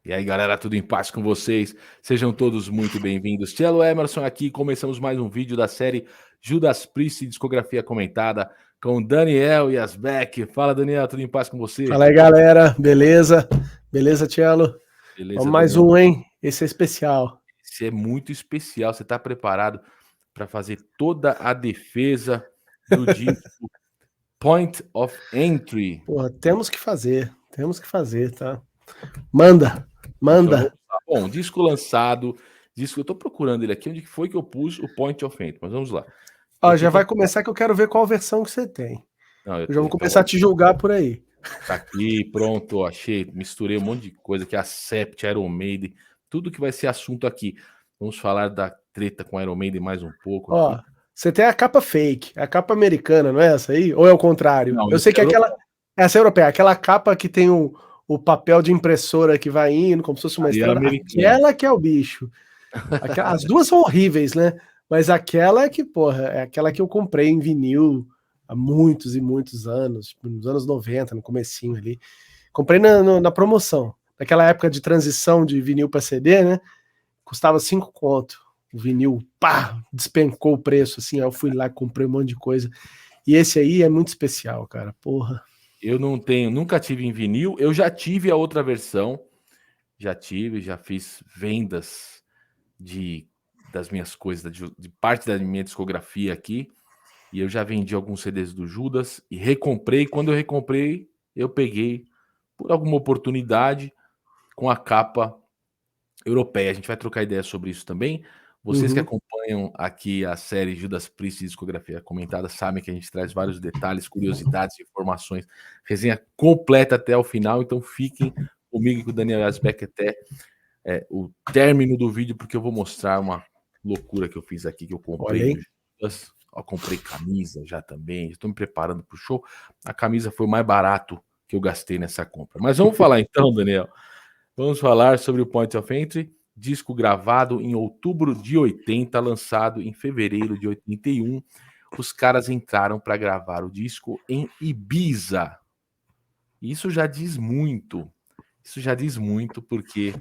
E aí, galera, tudo em paz com vocês? Sejam todos muito bem-vindos. Tielo Emerson aqui, começamos mais um vídeo da série Judas Priest, discografia comentada, com Daniel Yazbek. Fala, Daniel, tudo em paz com você? Fala aí, galera. Beleza? Beleza, Tielo? Beleza, Vamos mais Daniel? um, hein? Esse é especial. Esse é muito especial. Você está preparado para fazer toda a defesa do disco Point of Entry? Porra, temos que fazer, tá? Manda. Então vamos Manda. lá. Bom, disco lançado, disco, eu tô procurando ele aqui, onde que foi que eu pus o Point of Entry, mas vamos lá. Tô Ó, aqui já com... vai começar que eu quero ver qual versão que você tem. Não, Eu já vou então, começar a te julgar por aí. tá aqui, pronto, achei, misturei um monte de coisa aqui, a Sept, Iron Maiden, tudo que vai ser assunto aqui. Vamos falar da treta com Iron Maiden mais um pouco Ó, aqui. você tem a capa fake, a capa americana, não é essa aí? Ou é o contrário? Não, Eu esse sei que é aquela. Essa é europeia, aquela capa que tem o papel de impressora que vai indo, como se fosse uma aí é estrela. americano. Aquela que é o bicho. As duas são horríveis, né? Mas aquela é que, porra, é aquela que eu comprei em vinil há muitos e muitos anos, nos anos 90, no comecinho ali. Comprei na promoção. Naquela época de transição de vinil para CD, né? Custava 5 conto. O vinil, pá, despencou o preço, assim. Aí eu fui lá e comprei um monte de coisa. E esse aí é muito especial, cara. Porra. Eu não tenho, nunca tive em vinil, eu já tive a outra versão, já fiz vendas das minhas coisas, de parte da minha discografia aqui, e eu já vendi alguns CDs do Judas e recomprei. Quando eu recomprei, eu peguei por alguma oportunidade com a capa europeia. A gente vai trocar ideia sobre isso também. Vocês que Uhum. acompanham aqui a série Judas Priest discografia comentada sabem que a gente traz vários detalhes, curiosidades, informações, resenha completa até o final. Então fiquem comigo e com o Daniel Yazbek até o término do vídeo, porque eu vou mostrar uma loucura que eu fiz aqui, que eu Olha comprei aí. do Judas. Eu comprei camisa já também, estou me preparando para o show. A camisa foi o mais barato que eu gastei nessa compra. Mas vamos falar então, Daniel. Vamos falar sobre o Point of Entry, disco gravado em outubro de 80, lançado em fevereiro de 81. Os caras entraram para gravar o disco em Ibiza. Isso já diz muito. Isso já diz muito, porque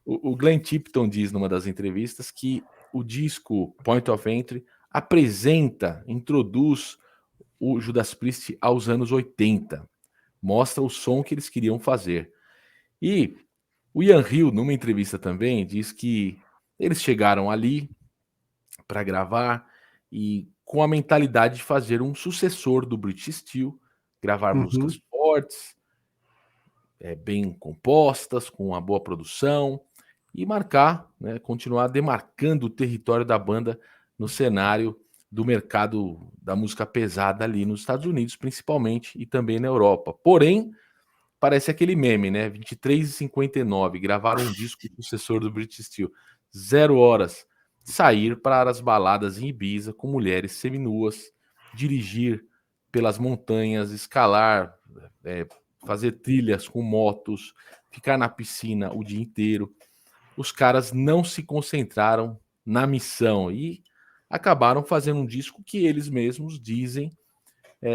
o Glenn Tipton diz numa das entrevistas que o disco Point of Entry introduz o Judas Priest aos anos 80. Mostra o som que eles queriam fazer. E o Ian Hill, numa entrevista também, diz que eles chegaram ali para gravar e com a mentalidade de fazer um sucessor do British Steel, gravar músicas Uhum. fortes, bem compostas, com uma boa produção e marcar, né, continuar demarcando o território da banda no cenário do mercado da música pesada ali nos Estados Unidos, principalmente, e também na Europa. Porém, parece aquele meme, né? 23h59, gravaram um disco sucessor do British Steel. 0 horas, sair para as baladas em Ibiza com mulheres seminuas, dirigir pelas montanhas, escalar, fazer trilhas com motos, ficar na piscina o dia inteiro. Os caras não se concentraram na missão e acabaram fazendo um disco que eles mesmos dizem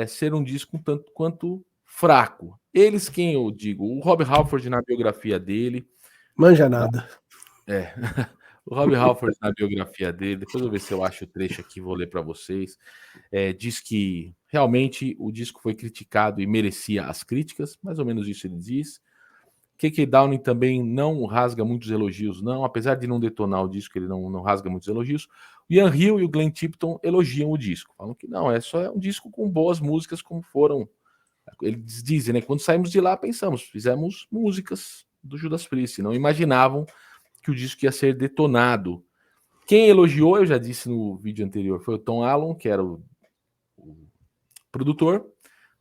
ser um disco um tanto quanto fraco. Eles, quem eu digo, o Rob Halford na biografia dele, Manja nada. é, o Rob Halford na biografia dele, depois eu vou ver se eu acho o trecho aqui, vou ler para vocês, diz que realmente o disco foi criticado e merecia as críticas, mais ou menos isso ele diz. K.K. Downing também não rasga muitos elogios, não, apesar de não detonar o disco, ele não rasga muitos elogios. O Ian Hill e o Glenn Tipton elogiam o disco, falam que não, só um disco com boas músicas, como foram. Eles dizem, né? Quando saímos de lá, pensamos, fizemos músicas do Judas Priest, não imaginavam que o disco ia ser detonado. Quem elogiou, eu já disse no vídeo anterior, foi o Tom Allon, que era o produtor,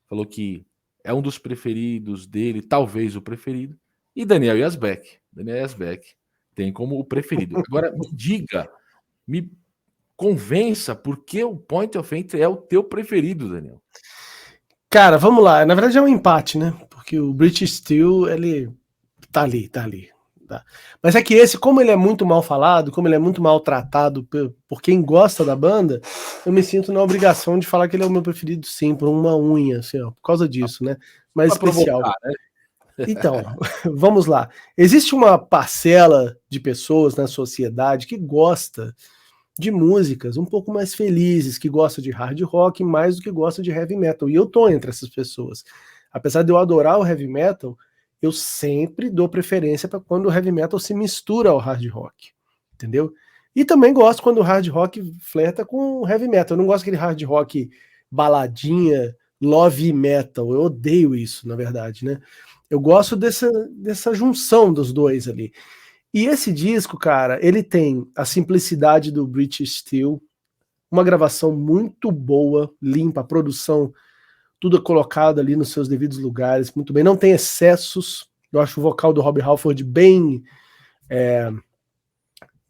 falou que é um dos preferidos dele, talvez o preferido. E Daniel Yazbek. Daniel Yazbek tem como o preferido. Agora, me diga, me convença por que o Point of Entry é o teu preferido, Daniel. Cara, vamos lá. Na verdade é um empate, né? Porque o British Steel, ele tá ali, tá ali. Tá. Mas é que esse, como ele é muito mal falado, como ele é muito mal tratado por quem gosta da banda, eu me sinto na obrigação de falar que ele é o meu preferido, sim, por uma unha, assim, ó, por causa disso, né? Mais Para especial. provocar, né? Então, vamos lá. Existe uma parcela de pessoas na sociedade que gosta de músicas um pouco mais felizes, que gosta de hard rock mais do que gosta de heavy metal. E eu tô entre essas pessoas. Apesar de eu adorar o heavy metal, eu sempre dou preferência para quando o heavy metal se mistura ao hard rock, entendeu? E também gosto quando o hard rock flerta com o heavy metal. Eu não gosto daquele hard rock baladinha, love metal. Eu odeio isso, na verdade, né? Eu gosto dessa junção dos dois ali. E esse disco, cara, ele tem a simplicidade do British Steel, uma gravação muito boa, limpa, a produção, tudo colocado ali nos seus devidos lugares, muito bem. Não tem excessos. Eu acho o vocal do Rob Halford bem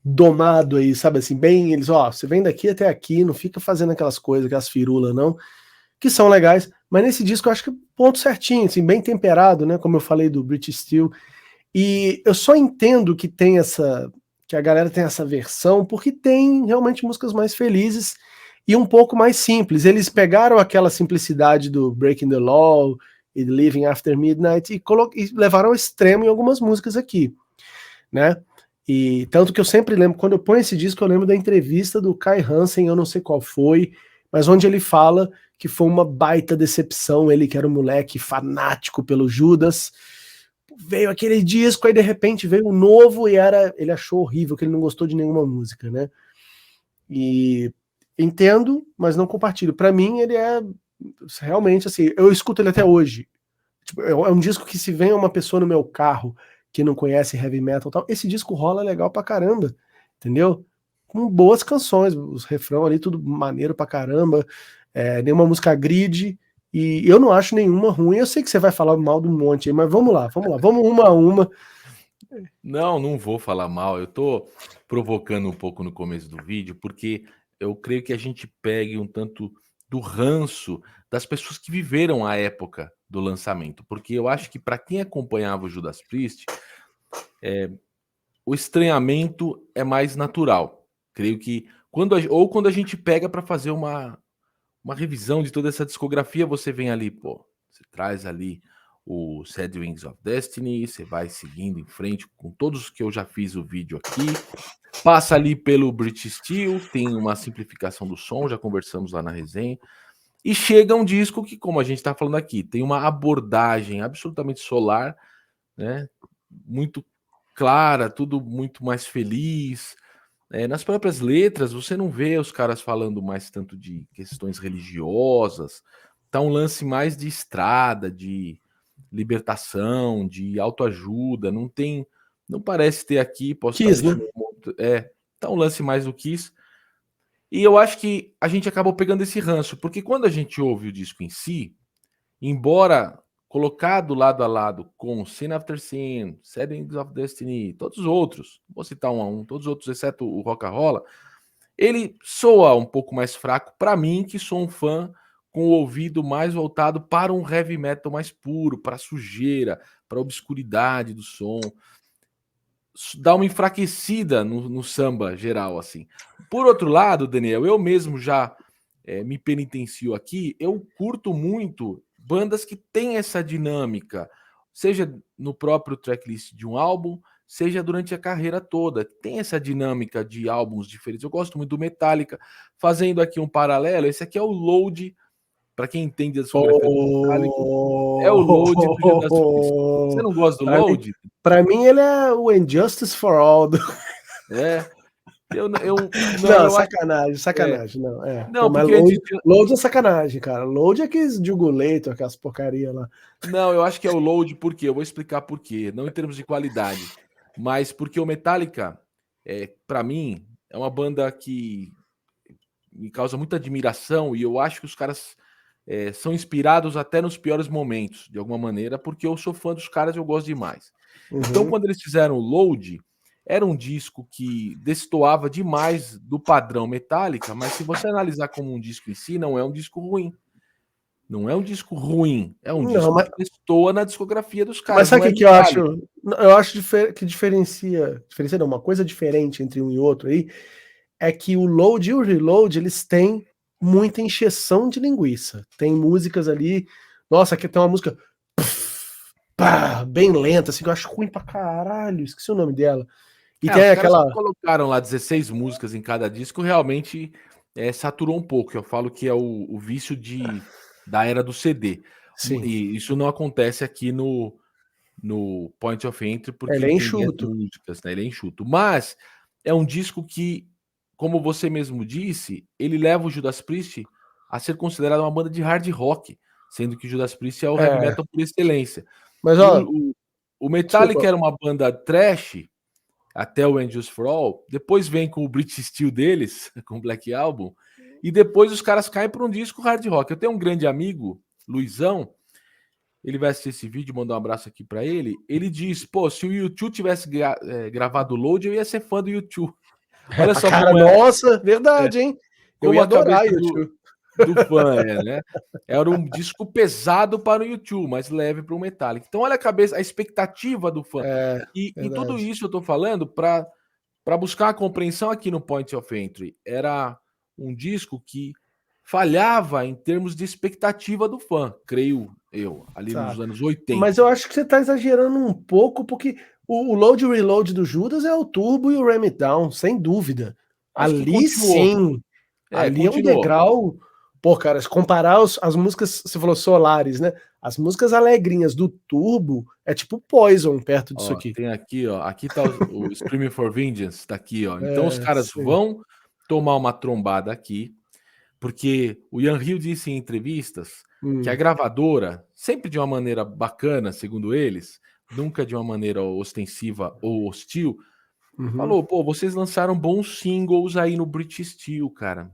domado aí, sabe assim, bem, eles, ó, você vem daqui até aqui, não fica fazendo aquelas coisas, aquelas firulas, não, que são legais, mas nesse disco eu acho que ponto certinho, assim, bem temperado, né, como eu falei do British Steel, e eu só entendo que tem que a galera tem essa versão, porque tem realmente músicas mais felizes e um pouco mais simples. Eles pegaram aquela simplicidade do Breaking the Law e Living After Midnight e levaram ao extremo em algumas músicas aqui, né? E tanto que eu sempre lembro, quando eu ponho esse disco, eu lembro da entrevista do Kai Hansen, eu não sei qual foi, mas onde ele fala que foi uma baita decepção, ele que era um moleque fanático pelo Judas, veio aquele disco, aí de repente veio um novo e ele achou horrível, que ele não gostou de nenhuma música, né? E entendo, mas não compartilho. Para mim, ele é realmente assim, eu escuto ele até hoje. Tipo, é um disco que se vem uma pessoa no meu carro que não conhece heavy metal e tal, esse disco rola legal pra caramba, entendeu? Com boas canções, os refrão ali, tudo maneiro pra caramba, nenhuma música grid, e eu não acho nenhuma ruim. Eu sei que você vai falar mal de um monte aí, mas vamos lá, vamos uma a uma. Não vou falar mal. Eu tô provocando um pouco no começo do vídeo, porque eu creio que a gente pegue um tanto do ranço das pessoas que viveram a época do lançamento, porque eu acho que para quem acompanhava o Judas Priest, o estranhamento é mais natural. Creio que quando a gente pega para fazer uma revisão de toda essa discografia, você vem ali, pô, você traz ali o Sad Wings of Destiny, você vai seguindo em frente com todos que eu já fiz o vídeo aqui, passa ali pelo British Steel, tem uma simplificação do som, já conversamos lá na resenha, e chega um disco que, como a gente está falando aqui, tem uma abordagem absolutamente solar, né? Muito clara, tudo muito mais feliz. Nas próprias letras, você não vê os caras falando mais tanto de questões religiosas. Tá um lance mais de estrada, de libertação, de autoajuda. Não parece ter aqui. Posso estar Kiss, né? mexendo. Tá um lance mais do Kiss. E eu acho que a gente acabou pegando esse ranço, porque quando a gente ouve o disco em si, embora colocado lado a lado com Sin After Sin, Settings of Destiny, todos os outros, vou citar um a um, todos os outros, exceto o Rock'n'Rolla, ele soa um pouco mais fraco para mim, que sou um fã com o ouvido mais voltado para um heavy metal mais puro, para a sujeira, para a obscuridade do som. Dá uma enfraquecida no samba geral, assim. Por outro lado, Daniel, eu mesmo já me penitencio aqui, eu curto muito bandas que têm essa dinâmica, seja no próprio tracklist de um álbum, seja durante a carreira toda. Tem essa dinâmica de álbuns diferentes. Eu gosto muito do Metallica. Fazendo aqui um paralelo, esse aqui é o Load, para quem entende a discografia do Metallica, é o Load do Judas Priest. Você não gosta do Load? Pra mim ele é o Injustice for All. É. Não, sacanagem, não. Pô, Não, mas porque Load é sacanagem, cara. Load é aqueles Jugulator, aquelas porcaria lá. Não, eu acho que é o Load, por quê? Eu vou explicar por quê. Não em termos de qualidade, mas porque o Metallica, para mim, é uma banda que me causa muita admiração e eu acho que os caras são inspirados até nos piores momentos, de alguma maneira, porque eu sou fã dos caras e eu gosto demais. Então, quando eles fizeram o Load, era um disco que destoava demais do padrão Metallica, mas se você analisar como um disco em si, não é um disco ruim. Não é um disco ruim, é um disco que destoa na discografia dos caras. Mas sabe o que eu acho? Eu acho que diferencia não, uma coisa diferente entre um e outro aí, é que o Load e o Reload, eles têm muita encheção de linguiça. Tem músicas ali, nossa, aqui tem uma música pá, bem lenta, assim, que eu acho ruim pra caralho, esqueci o nome dela. E Os tem caras aquela... colocaram lá 16 músicas em cada disco, realmente saturou um pouco. Eu falo que é o vício da era do CD. Sim, E isso não acontece aqui no Point of Entry, ele porque é tem 10 enxuto. músicas, né? Ele é enxuto. Mas é um disco que, como você mesmo disse, ele leva o Judas Priest a ser considerado uma banda de hard rock, sendo que o Judas Priest é o heavy É, metal por excelência. mas E ó, o Metallica desculpa. era uma banda trash até o Angels for All, depois vem com o British Steel deles, com o Black Album, e depois os caras caem para um disco hard rock. Eu tenho um grande amigo, Luizão, ele vai assistir esse vídeo, mandar um abraço aqui para ele. Ele diz: pô, se o YouTube tivesse gravado o Load, eu ia ser fã do YouTube. É Olha pra só cara, como nossa, é, verdade, hein? Eu como ia a cabeça adorar YouTube. do fã né? Era um disco pesado para o YouTube, mas leve para o Metallica. Então, olha a cabeça, a expectativa do fã. É, E tudo verdade. isso eu tô falando para buscar a compreensão aqui no Point of Entry. Era um disco que falhava em termos de expectativa do fã, creio eu, ali Tá. nos anos Mas 80. eu acho que você tá exagerando um pouco, porque o Load e o Reload do Judas é o Turbo e o Ram It Down, sem dúvida. Acho que Ali continuou. sim, ali é um Continuou. degrau. Pô, cara, se comparar as músicas, você falou Solares, né? As músicas alegrinhas do Turbo é tipo Poison perto disso Ó, aqui. tem aqui, ó. Aqui tá o Screaming for Vengeance, tá aqui, ó. Então os É, caras sim. vão tomar uma trombada aqui, porque o Ian Hill disse em entrevistas que a Hum, gravadora, sempre de uma maneira bacana, segundo eles, nunca de uma maneira ostensiva ou hostil, uhum. falou: pô, vocês lançaram bons singles aí no British Steel, cara.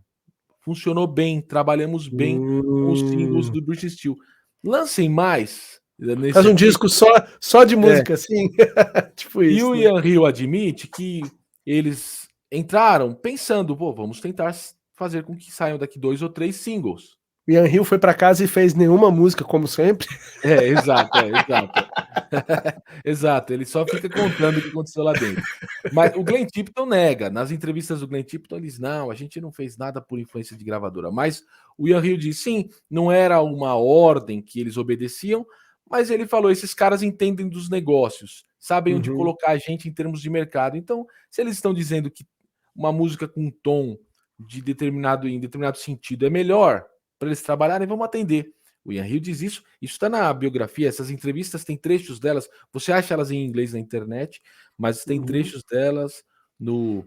Funcionou bem, trabalhamos bem com os singles Hum. do British Steel. Lancem mais Faz nesse um aqui. disco só de É, música, assim. Tipo e o isso, né? Ian Hill admite que eles entraram pensando, pô, vamos tentar fazer com que saiam daqui 2 ou 3 singles. Ian Hill foi pra casa e fez nenhuma música, como sempre. Exato. Exato, ele só fica contando o que aconteceu lá dentro. Mas o Glenn Tipton nega. Nas entrevistas do Glenn Tipton, eles não, a gente não fez nada por influência de gravadora. Mas o Ian Hill diz, sim, não era uma ordem que eles obedeciam, mas ele falou, esses caras entendem dos negócios, sabem onde Uhum. colocar a gente em termos de mercado. Então, se eles estão dizendo que uma música com um tom em determinado sentido é melhor para eles trabalharem, vamos atender. O Ian Hill diz isso está na biografia, essas entrevistas têm trechos delas, você acha elas em inglês na internet, mas tem Uhum. trechos delas no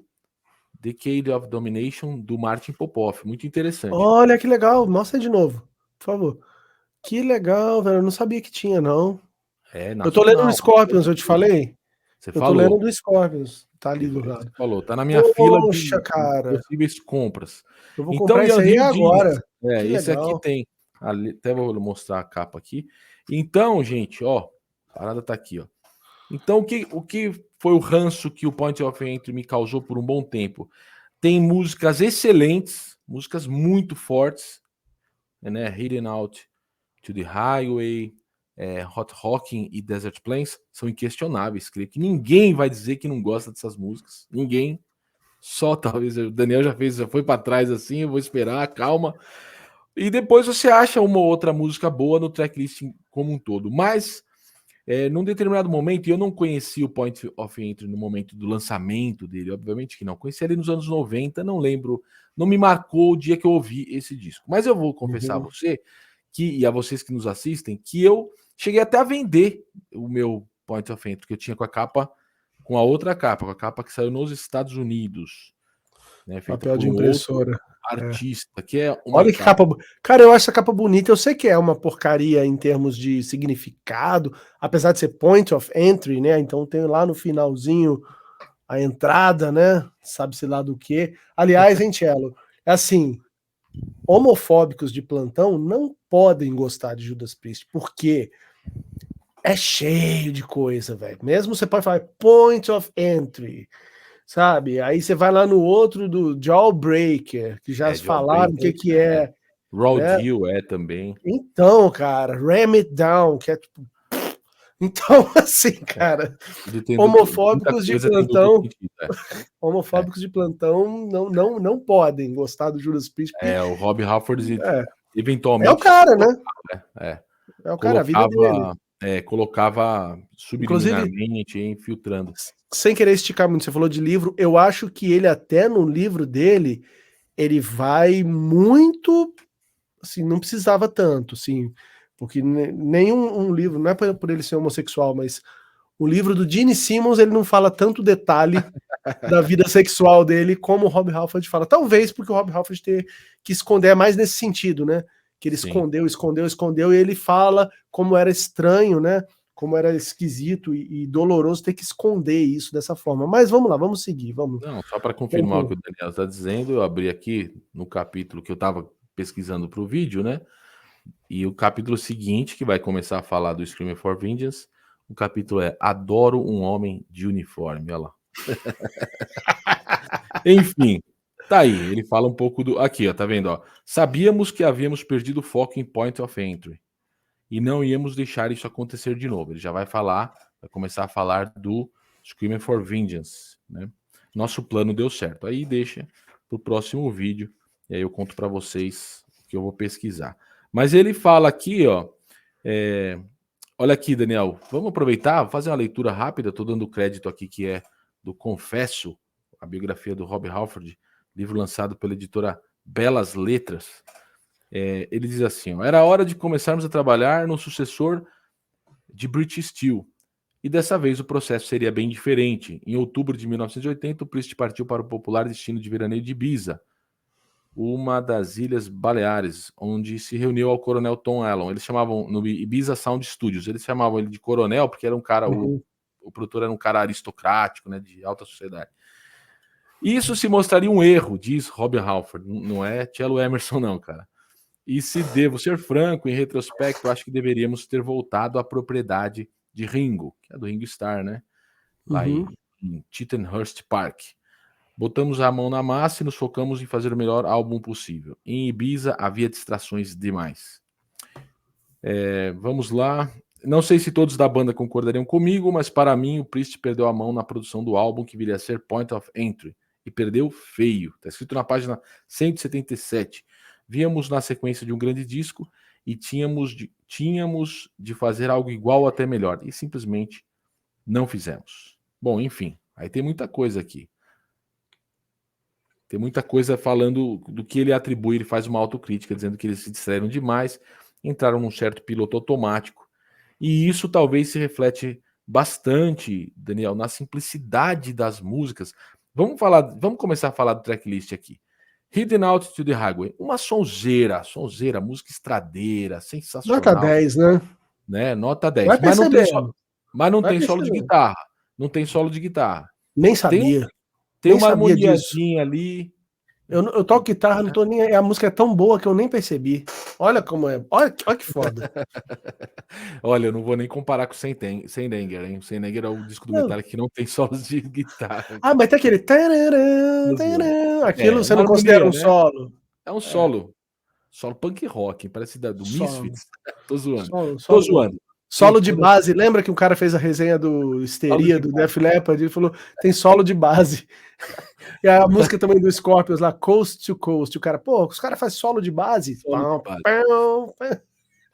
Decade of Domination do Martin Popoff, muito interessante. Olha que legal, mostra de novo, por favor. Que legal, velho. Eu não sabia que tinha, não. É Eu tô lendo o nacional, Scorpions, eu te falei? você Eu tô lendo falou, do Scorpions, tá ali do você lado. falou, tá na minha fila Poxa, de cara. possíveis compras. Eu vou Então, comprar esse Ian aí Hill diz, agora. Que esse aqui legal. tem, até vou mostrar a capa aqui. Então, gente, ó, a parada tá aqui, ó. Então, o que foi o ranço que o Point of Entry me causou por um bom tempo? Tem músicas excelentes, músicas muito fortes, né? Hidden Out to the Highway, Hot Rocking e Desert Plains são inquestionáveis. Creio que ninguém vai dizer que não gosta dessas músicas. Ninguém. Só talvez o Daniel já foi para trás assim. Eu vou esperar, calma. E depois você acha uma ou outra música boa no tracklist como um todo. Mas num determinado momento, e eu não conheci o Point of Entry no momento do lançamento dele, obviamente que não. Conheci ele nos anos 90, não lembro, não me marcou o dia que eu ouvi esse disco. Mas eu vou confessar a Uhum. você, e a vocês que nos assistem, que eu cheguei até a vender o meu Point of Entry, que eu tinha com a capa, com a outra capa, com a capa que saiu nos Estados Unidos, né, feita Papel por de um outro impressora. É. artista, que é uma Olha que capa. capa. Cara, eu acho essa capa bonita. Eu sei que é uma porcaria em termos de significado, apesar de ser point of entry, né? Então tem lá no finalzinho a entrada, né? Sabe-se lá do que. Aliás, hein, Cello? É assim, homofóbicos de plantão não podem gostar de Judas Priest, porque é cheio de coisa, velho. Mesmo você pode falar point of entry, sabe? Aí você vai lá no outro do Jawbreaker, que já falaram o que Jawbreaker, que é, Road né? Hill também. Então, cara, Ram It Down, que é tipo. Então, assim, cara, Muita homofóbicos de coisa tem duplo plantão, sentido. É. homofóbicos de plantão não podem gostar do Judas Priest, porque O Rob Halford é, é o eventualmente cara, né? é, É o cara, a vida colocava dele. colocava Inclusive, subliminarmente, infiltrando. sem querer esticar muito, você falou de livro, eu acho que ele até no livro dele, ele vai muito, assim, não precisava tanto, assim, porque nenhum um livro, não é por ele ser homossexual, mas o livro do Gene Simmons, ele não fala tanto detalhe da vida sexual dele como o Rob Halford fala. Talvez porque o Rob Halford ter que esconder mais nesse sentido, né? Que ele Sim. escondeu, e ele fala como era estranho, né? Como era esquisito e doloroso ter que esconder isso dessa forma. Mas vamos lá, vamos seguir, vamos. Não, só para confirmar o que o Daniel está dizendo, eu abri aqui no capítulo que eu estava pesquisando para o vídeo, né? E o capítulo seguinte, que vai começar a falar do Screaming for Vengeance, o capítulo é Adoro um Homem de Uniforme, olha lá. Enfim, tá aí, ele fala um pouco do... Aqui, ó, tá vendo, ó? Sabíamos que havíamos perdido o foco em Point of Entry e não íamos deixar isso acontecer de novo. Ele já vai falar, vai começar a falar do Screaming for Vengeance, né? Nosso plano deu certo. Aí deixa pro próximo vídeo e aí eu conto para vocês o que eu vou pesquisar. Mas ele fala aqui, ó, olha aqui, Daniel, vamos aproveitar, fazer uma leitura rápida, estou dando crédito aqui que é do Confesso, a biografia do Rob Halford, livro lançado pela editora Belas Letras. Ele diz assim, ó, era hora de começarmos a trabalhar no sucessor de British Steel, e dessa vez o processo seria bem diferente. Em outubro de 1980, o Priest partiu para o popular destino de veraneio de Ibiza, uma das Ilhas Baleares, onde se reuniu ao coronel Tom Allen. Eles chamavam, no Ibiza Sound Studios, eles chamavam ele de coronel porque era um cara, o produtor era um cara aristocrático, né, de alta sociedade. Isso se mostraria um erro, diz Rob Halford, não é Cello Emerson não, cara. E se devo ser franco, em retrospecto, acho que deveríamos ter voltado à propriedade de Ringo, que é do Ringo Starr, né, lá em Tittenhurst Park. Botamos a mão na massa e nos focamos em fazer o melhor álbum possível. Em Ibiza havia distrações demais. Vamos lá. Não sei se todos da banda concordariam comigo, mas para mim o Priest perdeu a mão na produção do álbum que viria a ser Point of Entry. E perdeu feio. Está escrito na página 177. Víamos na sequência de um grande disco e tínhamos de fazer algo igual ou até melhor. E simplesmente não fizemos. Bom, enfim. Aí tem muita coisa aqui. Tem muita coisa falando do que ele atribui, ele faz uma autocrítica, dizendo que eles se distraíram demais, entraram num certo piloto automático. E isso talvez se reflete bastante, Daniel, na simplicidade das músicas. Vamos começar a falar do tracklist aqui. Hidden Out to the Highway, uma sonzeira, música estradeira, sensacional. Nota 10, né? Nota 10. Vai Mas não tem solo de guitarra. Não tem solo de guitarra. Nem sabia. Tem uma harmoniazinha ali. Eu toco guitarra, não tô nem. A música é tão boa que eu nem percebi. Olha como é. Olha que foda. Olha, eu não vou nem comparar com o Sendenger, hein? O Sendenger é o disco do Metallica que não tem solos de guitarra. Ah, mas tem aquele. Aquilo você não considera um solo? É um solo. Solo punk rock, parece do Misfits. Tô zoando. Tô zoando. Solo de base, lembra que o cara fez a resenha do Histeria, do Def Leppard, ele falou, tem solo de base. E a música também do Scorpions lá, Coast to Coast, o cara, pô, os caras fazem solo de base?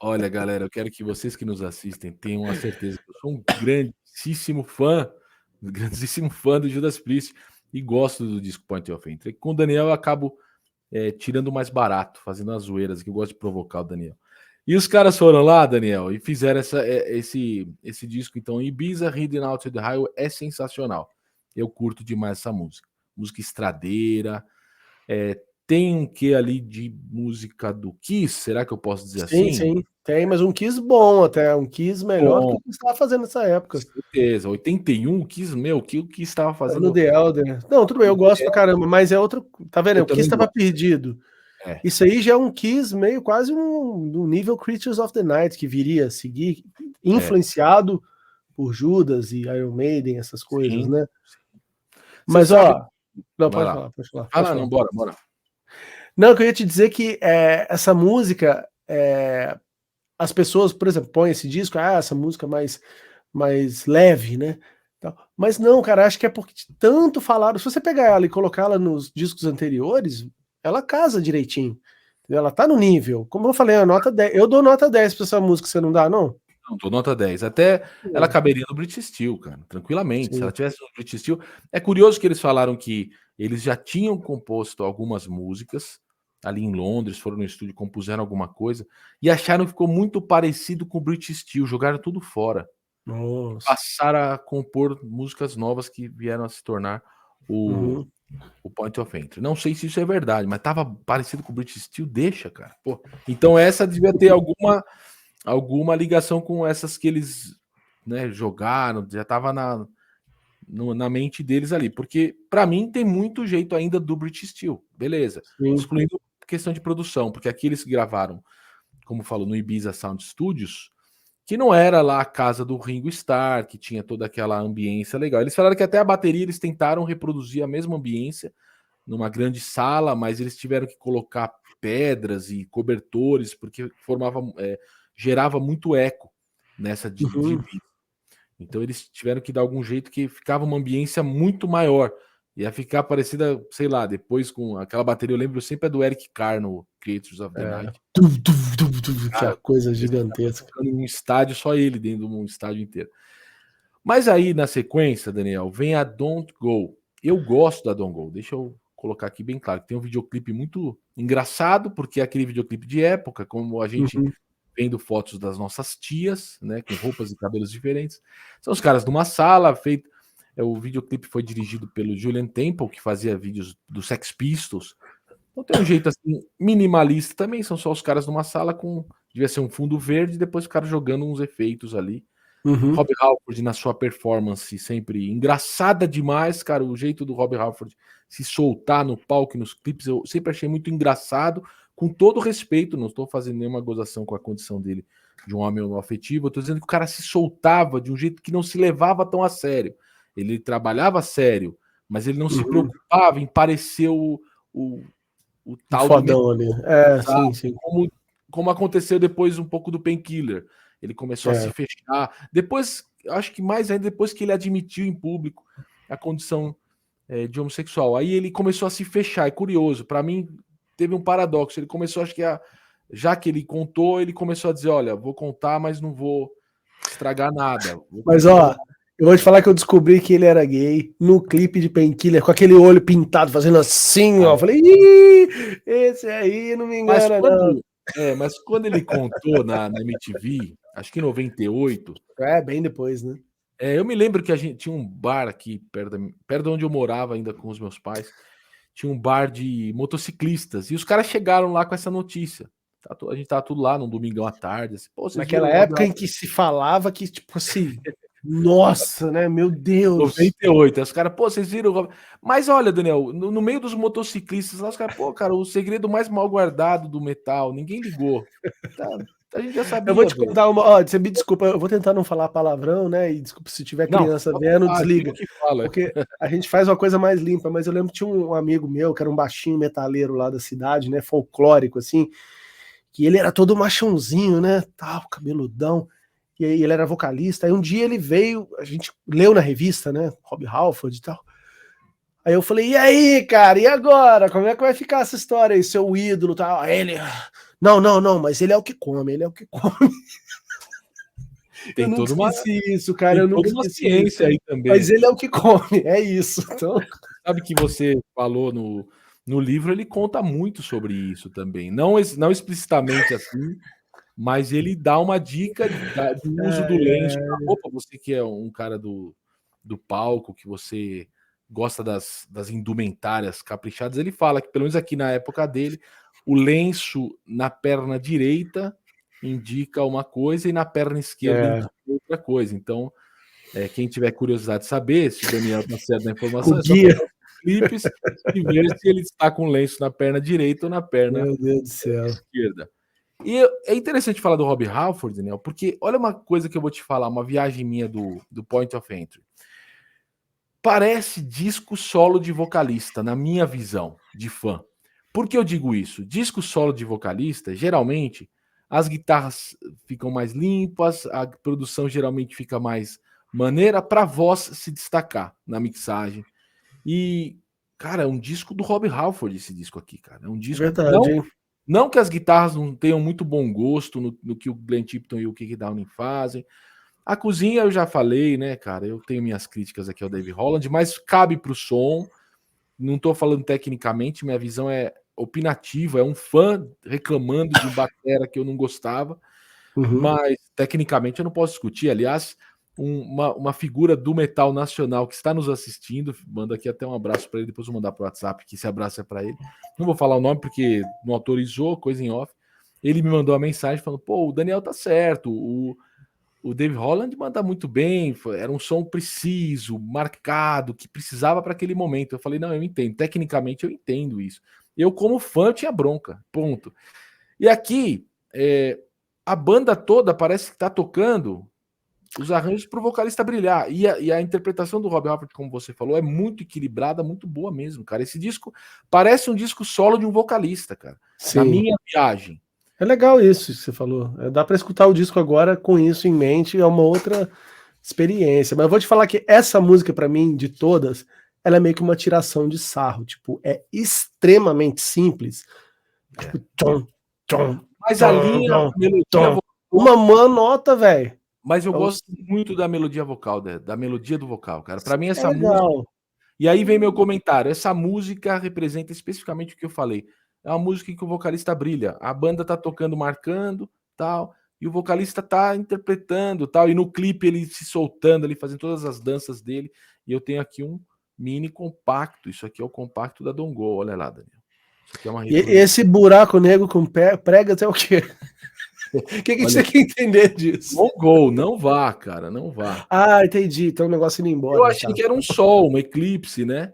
Olha, galera, eu quero que vocês que nos assistem tenham a certeza que eu sou um grandíssimo fã do Judas Priest e gosto do disco Point of Entry. Com o Daniel eu acabo tirando mais barato, fazendo as zoeiras, que eu gosto de provocar o Daniel. E os caras foram lá, Daniel, e fizeram esse disco, então, Ibiza Hidden Out to the Highway é sensacional. Eu curto demais essa música. Música estradeira, tem um quê ali de música do Kiss, será que eu posso dizer assim? Sim, tem, mas um Kiss bom até, um Kiss melhor do que o que estava fazendo nessa época. Com certeza, 81, o Kiss, o que estava fazendo? No The Elder. Não, tudo bem, eu gosto pra caramba, mas é outro, tá vendo? O Kiss estava perdido. Isso aí já é um Kiss meio quase um nível Creatures of the Night que viria a seguir, influenciado por Judas e Iron Maiden, essas coisas, né? Mas não, pode falar. Não, bora. Não, eu ia te dizer que essa música, as pessoas, por exemplo, põem esse disco, essa música mais leve, né? Mas não, cara, acho que é porque tanto falaram, se você pegar ela e colocar ela nos discos anteriores, ela casa direitinho. Ela tá no nível. Como eu falei, a nota 10. Eu dou nota 10 pra essa música, você não dá, não? Não, tô nota 10. Até ela caberia no British Steel, cara, tranquilamente. Se Sim. ela tivesse no British Steel. É curioso que eles falaram que eles já tinham composto algumas músicas ali em Londres, foram no estúdio, compuseram alguma coisa e acharam que ficou muito parecido com o British Steel, jogaram tudo fora. Nossa. Passaram a compor músicas novas que vieram a se tornar o, Uhum. o Point of Entry. Não sei se isso é verdade, mas tava parecido com o British Steel, deixa, cara. Pô, então essa devia ter alguma ligação com essas que eles, né, jogaram, já estava na mente deles ali, porque para mim tem muito jeito ainda do British Steel, beleza, Sim. excluindo questão de produção, porque aqui eles gravaram, como falou, no Ibiza Sound Studios, que não era lá a casa do Ringo Starr, que tinha toda aquela ambiência legal. Eles falaram que até a bateria eles tentaram reproduzir a mesma ambiência numa grande sala, mas eles tiveram que colocar pedras e cobertores, porque gerava muito eco nessa de Uhum. vídeo. Então eles tiveram que dar algum jeito que ficava uma ambiência muito maior. Ia ficar parecida, sei lá, depois com aquela bateria, eu lembro sempre do Eric Carr no Creatures of the É. Night. Que é Cara, coisa parecia que tava gigantesca. tocando em um estádio, só ele dentro de um estádio inteiro. Mas aí, na sequência, Daniel, vem a Don't Go. Eu gosto da Don't Go. Deixa eu colocar aqui bem claro. Tem um videoclipe muito engraçado, porque é aquele videoclipe de época, como a gente Uhum. vendo fotos das nossas tias, né, com roupas e cabelos diferentes. São os caras numa sala, feito. O videoclipe foi dirigido pelo Julian Temple, que fazia vídeos do Sex Pistols. Então tem um jeito assim minimalista também. São só os caras numa sala com, devia ser um fundo verde, e depois os caras jogando uns efeitos ali. Uhum. Rob Halford na sua performance sempre engraçada demais, cara. O jeito do Rob Halford se soltar no palco e nos clipes, eu sempre achei muito engraçado. Com todo respeito, não estou fazendo nenhuma gozação com a condição dele de um homem afetivo. Eu estou dizendo que o cara se soltava de um jeito que não se levava tão a sério. Ele trabalhava sério, mas ele não se Uhum. preocupava em parecer o Um tal do metal, fodão ali. É, sim, sabe? sim. Como aconteceu depois um pouco do Painkiller. Ele começou a se É. fechar. Depois, acho que mais ainda depois que ele admitiu em público a condição de homossexual. Aí ele começou a se fechar. É curioso. Para mim, teve um paradoxo. Ele começou, acho que já que ele contou, ele começou a dizer: olha, vou contar, mas não vou estragar nada. Vou Mas continuar. ó, eu vou te falar que eu descobri que ele era gay no clipe de Painkiller, com aquele olho pintado, fazendo assim, ó. Eu falei, ih, esse aí não me Mas engana, não. quando ele contou na MTV, acho que em 98, É, bem depois, né? eu me lembro que a gente tinha um bar aqui perto de onde eu morava ainda com os meus pais. Tinha um bar de motociclistas. E os caras chegaram lá com essa notícia. A gente tava tudo lá num domingão à tarde. Assim, pô, vocês viram Naquela o Rob época em Halford que se falava que, tipo assim, nossa, né? Meu Deus. 98. Aí os caras, pô, vocês viram o Rob... Mas olha, Daniel, no meio dos motociclistas lá, os caras, pô, cara, o segredo mais mal guardado do metal, ninguém ligou. Tá, a gente já Eu vou sabia, te velho. contar uma. Ó, você me desculpa, eu vou tentar não falar palavrão, né? E desculpa se tiver Não, criança vendo, diga desliga. o que fala. Porque a gente faz uma coisa mais limpa, mas eu lembro que tinha um amigo meu, que era um baixinho metaleiro lá da cidade, né? Folclórico, assim, que ele era todo machãozinho, né? Tal, cabeludão. E aí ele era vocalista. Aí um dia ele veio, a gente leu na revista, né? Rob Halford e tal. Aí eu falei, e aí, cara, e agora? Como é que vai ficar essa história aí, seu ídolo e tal? Aí ele, não, não, não, mas ele é o que come, ele é o que come. Eu Tem nunca toda uma, esqueci isso, cara, tem eu nunca toda uma esqueci isso. ciência aí Mas também. ele é o que come, é isso. Então, Sabe que você falou no livro, ele conta muito sobre isso também. Não explicitamente assim, mas ele dá uma dica do uso do lenço na roupa. Você que é um cara do palco, que você gosta das indumentárias caprichadas, ele fala que, pelo menos aqui na época dele, o lenço na perna direita indica uma coisa e na perna esquerda é, indica outra coisa. Então, quem tiver curiosidade de saber se o Daniel está certo da o informação, é só guia. pegar os clipes e ver se ele está com lenço na perna direita ou na perna Meu Deus do céu. esquerda. E é interessante falar do Rob Halford, Daniel, porque olha uma coisa que eu vou te falar, uma viagem minha do Point of Entry. Parece disco solo de vocalista, na minha visão de fã. Por que eu digo isso? Disco solo de vocalista, geralmente, as guitarras ficam mais limpas, a produção geralmente fica mais maneira para a voz se destacar na mixagem. E, cara, é um disco do Rob Halford esse disco aqui, cara. É um disco Verdade, hein? Não que as guitarras não tenham muito bom gosto no que o Glenn Tipton e o Keith Downing fazem. A cozinha eu já falei, né, cara? Eu tenho minhas críticas aqui ao Dave Holland, mas cabe pro som. Não estou falando tecnicamente, minha visão é opinativa, é um fã reclamando de um batera que eu não gostava, mas tecnicamente eu não posso discutir. Aliás, uma figura do metal nacional que está nos assistindo, mando aqui até um abraço para ele, depois vou mandar para o WhatsApp, que esse abraço é para ele. Não vou falar o nome porque não autorizou, coisa em off. Ele me mandou uma mensagem falando: pô, o Daniel tá certo, o Dave Holland manda muito bem, era um som preciso, marcado, que precisava para aquele momento. Eu falei, não, eu entendo, tecnicamente eu entendo isso. Eu, como fã, eu tinha bronca, ponto. E aqui, a banda toda parece que está tocando os arranjos para o vocalista brilhar. E a interpretação do Rob Halford, como você falou, é muito equilibrada, muito boa mesmo, cara. Esse disco parece um disco solo de um vocalista, cara. Sim. Na minha viagem. É legal isso que você falou. Dá para escutar o disco agora com isso em mente, é uma outra experiência. Mas eu vou te falar que essa música, para mim, de todas, ela é meio que uma tiração de sarro. Tipo, é extremamente simples. Tipo, tchom, tchom, Mas a tchom, linha, tchom, a melodia tchom. Uma nota, velho. Mas eu gosto muito da melodia vocal, da melodia do vocal, cara. Para mim, essa música. Legal. E aí vem meu comentário. Essa música representa especificamente o que eu falei. É uma música em que o vocalista brilha. A banda tá tocando, marcando, tal, e o vocalista tá interpretando, tal, e no clipe ele se soltando, ali fazendo todas as danças dele. E eu tenho aqui um mini compacto. Isso aqui é o compacto da Dongo. Olha lá, Daniel. Isso aqui é uma E esse buraco negro com pregas é o quê? O que você quer entender disso? Dongo, não vá, cara, não vá. Ah, entendi. Então o negócio indo embora. Eu achei que era um sol, um eclipse, né?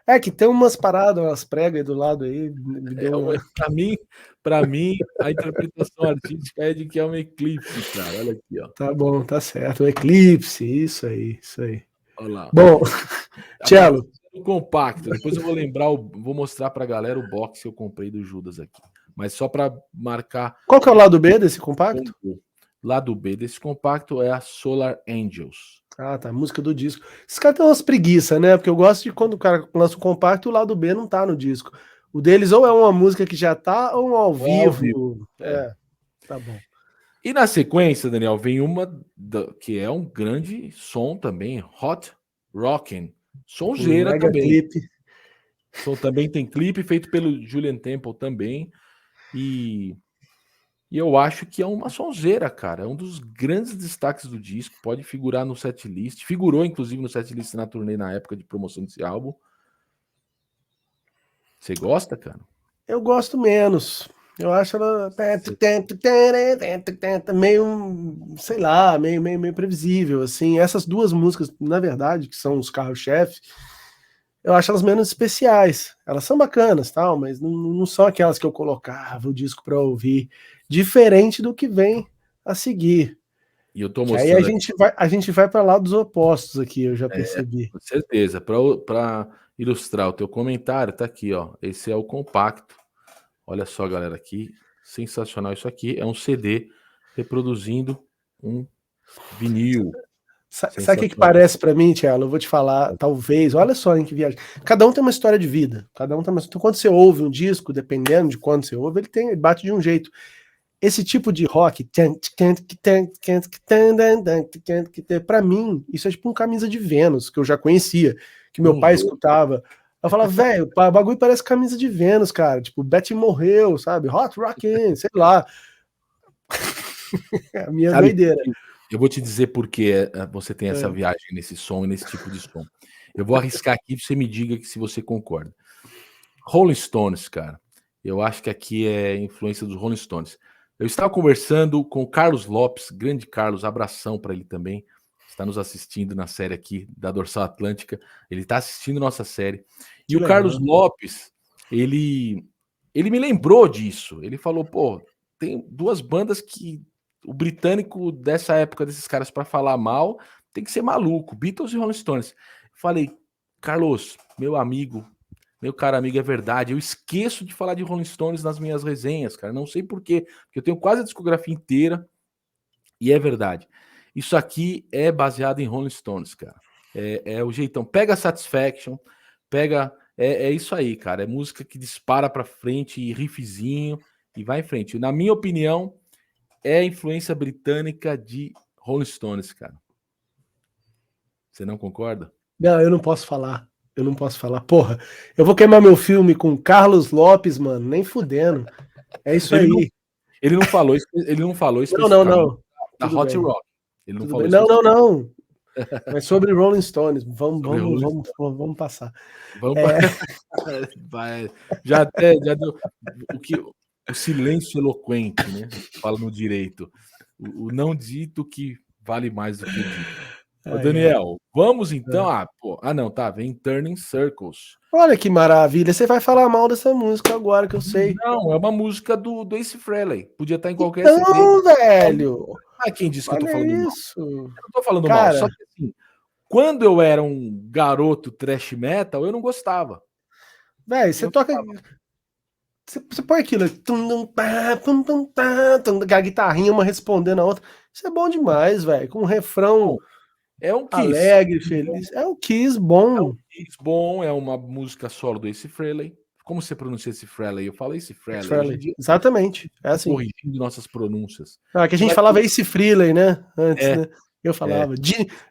É que tem umas paradas, umas pregas aí do lado aí. Me deu uma... Para mim, a interpretação artística é de que é um eclipse, cara. Olha aqui, ó. Tá bom, tá certo. O eclipse, isso aí, isso aí. Olha lá. Bom, Cello. Compacto. Depois eu vou lembrar, vou mostrar pra galera o box que eu comprei do Judas aqui. Mas só para marcar. Qual que é o lado B desse compacto? Lado B desse compacto é a Solar Angels. Ah, tá. Música do disco. Esses caras têm umas preguiças, né? Porque eu gosto de quando o cara lança um compacto, o lado B não tá no disco. O deles ou é uma música que já tá, ou um ao vivo. Tá bom. E na sequência, Daniel, vem uma que é um grande som também, Hot Rockin'. Sonzeira também. Clipe. Também tem clipe feito pelo Julian Temple também. E eu acho que é uma sonzeira, cara. É um dos grandes destaques do disco. Pode figurar no setlist. Figurou, inclusive, no setlist na turnê na época de promoção desse álbum. Você gosta, cara? Eu gosto menos. Eu acho ela meio, sei lá, meio previsível, assim. Essas duas músicas, na verdade, que são os carro-chefe, eu acho elas menos especiais. Elas são bacanas, tal, mas não são aquelas que eu colocava o disco para ouvir, diferente do que vem a seguir. E eu tô mostrando. Aí a gente vai para lá dos opostos aqui, eu já percebi. Com certeza. Para ilustrar o teu comentário, tá aqui, ó. Esse é o compacto. Olha só, galera, aqui. Sensacional isso aqui. É um CD reproduzindo um vinil. Sabe o que parece para mim, Thiago? Eu vou te falar, talvez. Olha só em que viagem. Cada um tem uma história de vida. Cada um tem uma... Então, quando você ouve um disco, dependendo de quando você ouve, ele bate de um jeito. Esse tipo de rock, para mim, isso é tipo um Camisa de Vênus, que eu já conhecia, que meu pai escutava. Eu falava, velho, o bagulho parece Camisa de Vênus, cara. Tipo, Betty morreu, sabe? Hot Rockin', sei lá. É a minha doideira. Eu vou te dizer por que você tem essa viagem nesse som e nesse tipo de som. Eu vou arriscar aqui pra você me diga que se você concorda. Rolling Stones, cara. Eu acho que aqui é influência dos Rolling Stones. Eu estava conversando com o Carlos Lopes, grande Carlos, abração para ele também. Está nos assistindo na série aqui da Dorsal Atlântica. Ele está assistindo nossa série. E o Carlos Lopes, ele me lembrou disso. Ele falou, pô, tem duas bandas que o britânico dessa época, desses caras, para falar mal, tem que ser maluco. Beatles e Rolling Stones. Falei, Carlos, meu amigo, meu caro amigo, é verdade. Eu esqueço de falar de Rolling Stones nas minhas resenhas, cara. Não sei por quê, porque eu tenho quase a discografia inteira e é verdade. Isso aqui é baseado em Rolling Stones, cara. É o jeitão. Pega Satisfaction, pega... É isso aí, cara. É música que dispara pra frente, riffzinho. e vai em frente. Na minha opinião, é a influência britânica de Rolling Stones, cara. Você não concorda? Não, eu não posso falar. Eu não posso falar. Porra, eu vou queimar meu filme com Carlos Lopes, mano. Nem fudendo. É isso Ele não, aí. ele não falou, ele não falou Não, especificamente não. da Tudo Hot bem. Rock. Ele não Tudo falou bem. Não, especificamente não. Mas sobre Rolling Stones. sobre Rolling Vamos passar. Vamos É, vai, já até já deu o silêncio eloquente, né? Fala no direito. O não dito que vale mais do que o dito. Ô, ai, ai. Daniel, vamos então. Não, tá. Vem Turning Circles. Olha que maravilha. Você vai falar mal dessa música agora que eu sei. Não, é uma música do Ace Frehley. Podia estar em qualquer CD. Então, velho. Ah, quem disse que eu tô Olha falando mal? isso. Eu não tô falando mal. Só Cara, que assim, quando eu era um garoto thrash metal, eu não gostava. velho, você Eu toca. Você põe aquilo, a guitarrinha uma respondendo a outra. Isso é bom demais, velho. Com um refrão É um Kiss. alegre, feliz. É o Kiss bom. Kiss bom, é uma música solo do Ace Frehley. Como você pronuncia Ace Frehley? Eu falo Ace Frehley. Hoje em dia, Exatamente. É assim. corrigindo nossas pronúncias. Ah, que a gente Mas falava Ace Frehley, né? Antes, é, né? Eu falava.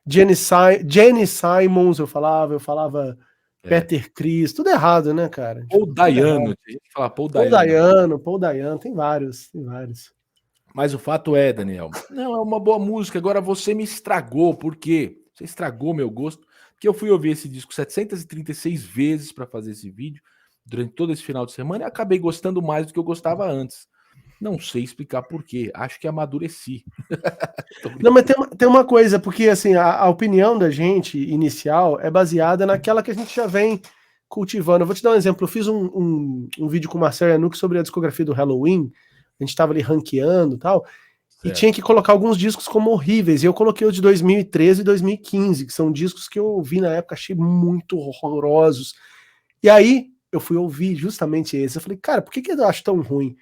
Jenny Simons, eu falava é. Peter Chris, tudo errado, né, cara? Paul Tipo, tudo Dayano, errado. a gente fala Paul Dayano. Paul Dayano, tem vários, tem vários. Mas o fato é, Daniel, não, é uma boa música. Agora você me estragou. Por quê? Você estragou meu gosto. Porque eu fui ouvir esse disco 736 vezes para fazer esse vídeo durante todo esse final de semana e acabei gostando mais do que eu gostava antes. Não sei explicar por quê. Acho que amadureci. Não, mas tem uma coisa, porque assim, a opinião da gente inicial é baseada naquela que a gente já vem cultivando. Eu vou te dar um exemplo. Eu fiz um vídeo com o Marcelo Yanuck sobre a discografia do Halloween. A gente estava ali ranqueando e tal. E Certo. tinha que colocar alguns discos como horríveis. E eu coloquei o de 2013 e 2015, que são discos que eu ouvi na época, achei muito horrorosos. E aí eu fui ouvir justamente esse. Eu falei, cara, por que eu acho tão ruim?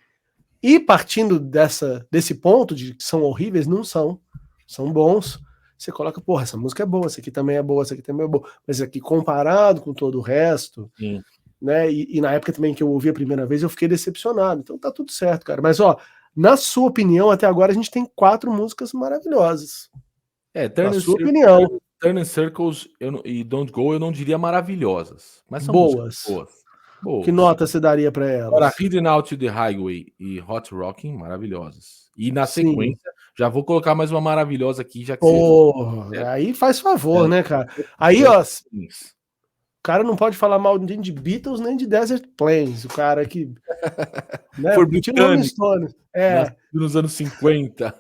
E partindo desse ponto de que são horríveis, não são. São bons. Você coloca, porra, essa música é boa, essa aqui também é boa, essa aqui também é boa. Mas aqui, comparado com todo o resto, Sim. né? E na época também que eu ouvi a primeira vez, eu fiquei decepcionado. Então tá tudo certo, cara. Mas, ó, na sua opinião, até agora a gente tem 4 músicas maravilhosas. Na sua opinião. Turning Circles e Don't Go eu não diria maravilhosas, mas são Boas. músicas boas. Que nota você daria para elas? Agora, Hidden Out the Highway e Hot Rocking, maravilhosas. E na Sim. sequência, já vou colocar mais uma maravilhosa aqui, já que você... Aí faz favor, né, cara? Aí, ó, o cara não pode falar mal nem de Beatles, nem de Desert Plains. O cara que... né? For Rolling Stones. Nos anos 50.